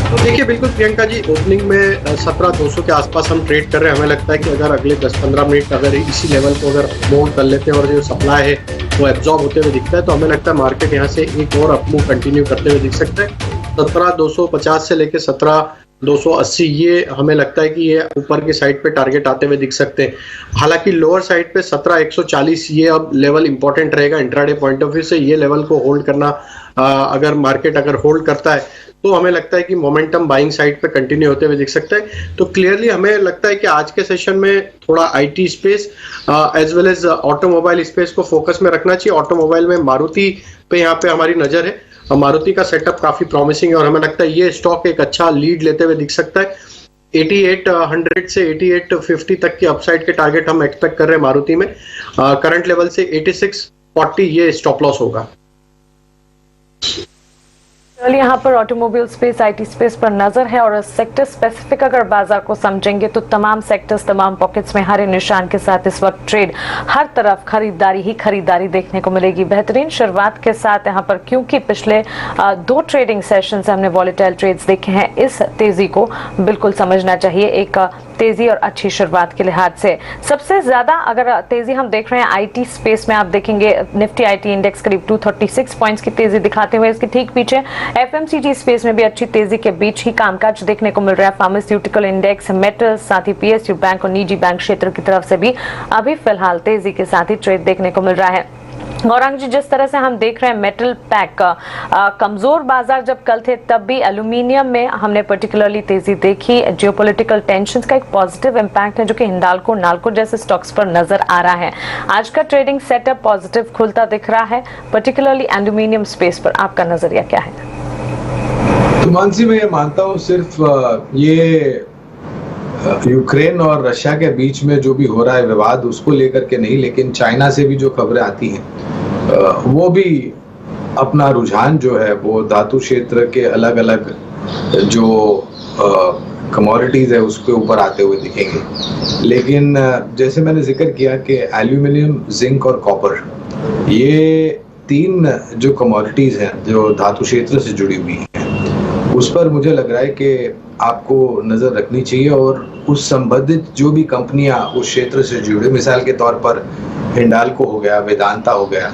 तो देखिए बिल्कुल प्रियंका जी, ओपनिंग में 17,200 के आसपास हम ट्रेड कर रहे हैं। हमें लगता है कि अगर अगले 10-15 मिनट अगर इसी लेवल को अगर होल्ड कर लेते हैं और जो सप्लाई है वो एब्जॉर्ब होते हुए दिखता है, तो हमें लगता है मार्केट यहाँ से एक और अपमूव कंटिन्यू करते हुए दिख सकता है। 17,250 से लेकर 17,280 ये हमें लगता है कि ये ऊपर की साइड पे टारगेट आते हुए दिख सकते हैं। हालांकि लोअर साइड पे 17,140 ये अब लेवल इंपॉर्टेंट रहेगा इंट्राडे पॉइंट ऑफ व्यू से। ये लेवल को होल्ड करना, अगर मार्केट अगर होल्ड करता है तो हमें लगता है कि मोमेंटम बाइंग साइड पे कंटिन्यू होते हुए दिख सकता है। तो क्लियरली हमें लगता है कि आज के सेशन में थोड़ा IT space as well as automobile space को फोकस में रखना चाहिए। ऑटोमोबाइल में मारुति पे यहाँ पे हमारी नजर है। मारुति का सेटअप काफी प्रॉमिसिंग है और हमें लगता है ये स्टॉक एक अच्छा लीड लेते हुए दिख सकता है। 8800 से 8850 तक की अपसाइड के टारगेट हम एक्सपेक्ट कर रहे हैं मारुति में। करंट लेवल से 8640 ये स्टॉप लॉस होगा। यहाँ पर ऑटोमोबाइल स्पेस, आईटी स्पेस पर नजर है और सेक्टर स्पेसिफिक अगर बाजार को समझेंगे तो तमाम सेक्टर्स, तमाम पॉकेट्स में हरे निशान के साथ इस वक्त ट्रेड, हर तरफ खरीदारी ही खरीदारी देखने को मिलेगी। बेहतरीन शुरुआत के साथ यहाँ पर, क्योंकि पिछले 2 ट्रेडिंग सेशन से हमने वॉलेटाइल ट्रेड्स देखे हैं, इस तेजी को बिल्कुल समझना चाहिए एक तेजी और अच्छी शुरुआत के लिहाज से। सबसे ज्यादा अगर तेजी हम देख रहे हैं आईटी स्पेस में, आप देखेंगे निफ्टी आईटी इंडेक्स करीब 236 पॉइंट्स की तेजी दिखाते हुए, इसके ठीक पीछे एफएमसीजी स्पेस में भी अच्छी तेजी के बीच ही कामकाज देखने को मिल रहा है। फार्मास्यूटिकल इंडेक्स, मेटल, साथ ही पीएसयू बैंक और निजी बैंक क्षेत्र की तरफ से भी अभी फिलहाल तेजी के साथ ही ट्रेड देखने को मिल रहा है। गौरांग जी, जिस तरह से हम देख रहे हैं मेटल पैक कमजोर बाजार जब कल थे तब भी एल्यूमिनियम में हमने पर्टिकुलरली तेजी देखी। जियोपॉलिटिकल टेंशंस का एक पॉजिटिव इंपैक्ट है जो कि हिंडाल्को, नाल्को जैसे स्टॉक्स पर नजर आ रहा है। आज का ट्रेडिंग सेटअप पॉजिटिव खुलता दिख रहा है, पर्टिकुलरली एल्यूमिनियम स्पेस पर आपका नजरिया क्या है? तो मानसी, मैं ये मानता हूँ सिर्फ ये यूक्रेन और रशिया के बीच में जो भी हो रहा है विवाद, उसको लेकर के नहीं, लेकिन चाइना से भी जो खबरें आती हैं वो भी अपना रुझान जो है वो धातु क्षेत्र के अलग अलग जो कमोडिटीज है उसके ऊपर आते हुए दिखेंगे। लेकिन जैसे मैंने जिक्र किया कि एल्यूमिनियम, जिंक और कॉपर, ये 3 जो कमोडिटीज हैं जो धातु क्षेत्र से जुड़ी हुई हैं, उस पर मुझे लग रहा है कि आपको नज़र रखनी चाहिए और उस संबंधित जो भी कंपनियां उस क्षेत्र से जुड़े, मिसाल के तौर पर हिंडाल्को हो गया, वेदांता हो गया,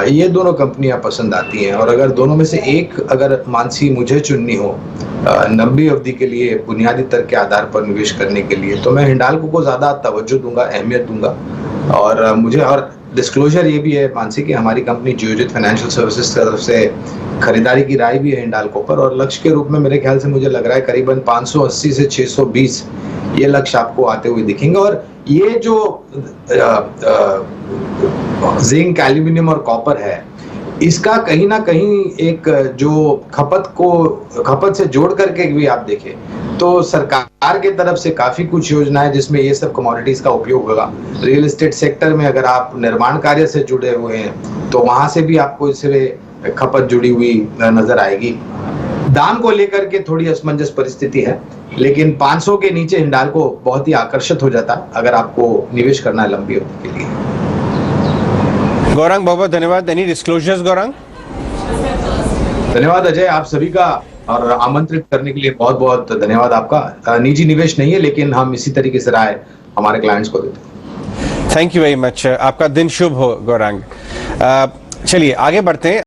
ये दोनों कंपनियां पसंद आती हैं। और अगर दोनों में से एक अगर मानसी मुझे चुननी हो लंबी अवधि के लिए बुनियादी तर्क के आधार पर निवेश करने के लिए, तो मैं हिंडाल्को को ज़्यादा तवज्जो दूंगा, अहमियत दूंगा। और मुझे और डिस्क्लोजर ये भी है मानसी कि हमारी कंपनी जियोजित फाइनेंशियल सर्विसेज की तरफ से खरीदारी की राय भी है हिंडाल्को पर, और लक्ष्य के रूप में मेरे ख्याल से मुझे लग रहा है करीबन 580 से 620 ये लक्ष्य आपको आते हुए दिखेंगे। और ये जो जिंक, एल्यूमिनियम और कॉपर है, इसका कहीं ना कहीं एक जो खपत से जोड़ करके भी आप देखें तो सरकार के तरफ से काफी कुछ योजनाएं जिसमें ये सब कमोडिटीज का उपयोग होगा। रियल एस्टेट सेक्टर में अगर आप निर्माण कार्य से जुड़े हुए हैं तो वहां से भी आपको इससे खपत जुड़ी हुई नजर आएगी। दाम को लेकर के थोड़ी असमंजस परिस्थिति है, लेकिन 500 के नीचे हिंडाल्को बहुत ही आकर्षित हो जाता है अगर आपको निवेश करना है लंबी अवधि के लिए। गौरांग, बहुत बहुत धन्यवाद। Any disclosures Gaurang? धन्यवाद अजय, आप सभी का और आमंत्रित करने के लिए बहुत बहुत धन्यवाद आपका। निजी निवेश नहीं है, लेकिन हम इसी तरीके से राय हमारे क्लाइंट्स को देते हैं। Thank you very much. आपका दिन शुभ हो गौरांग। चलिए आगे बढ़ते हैं।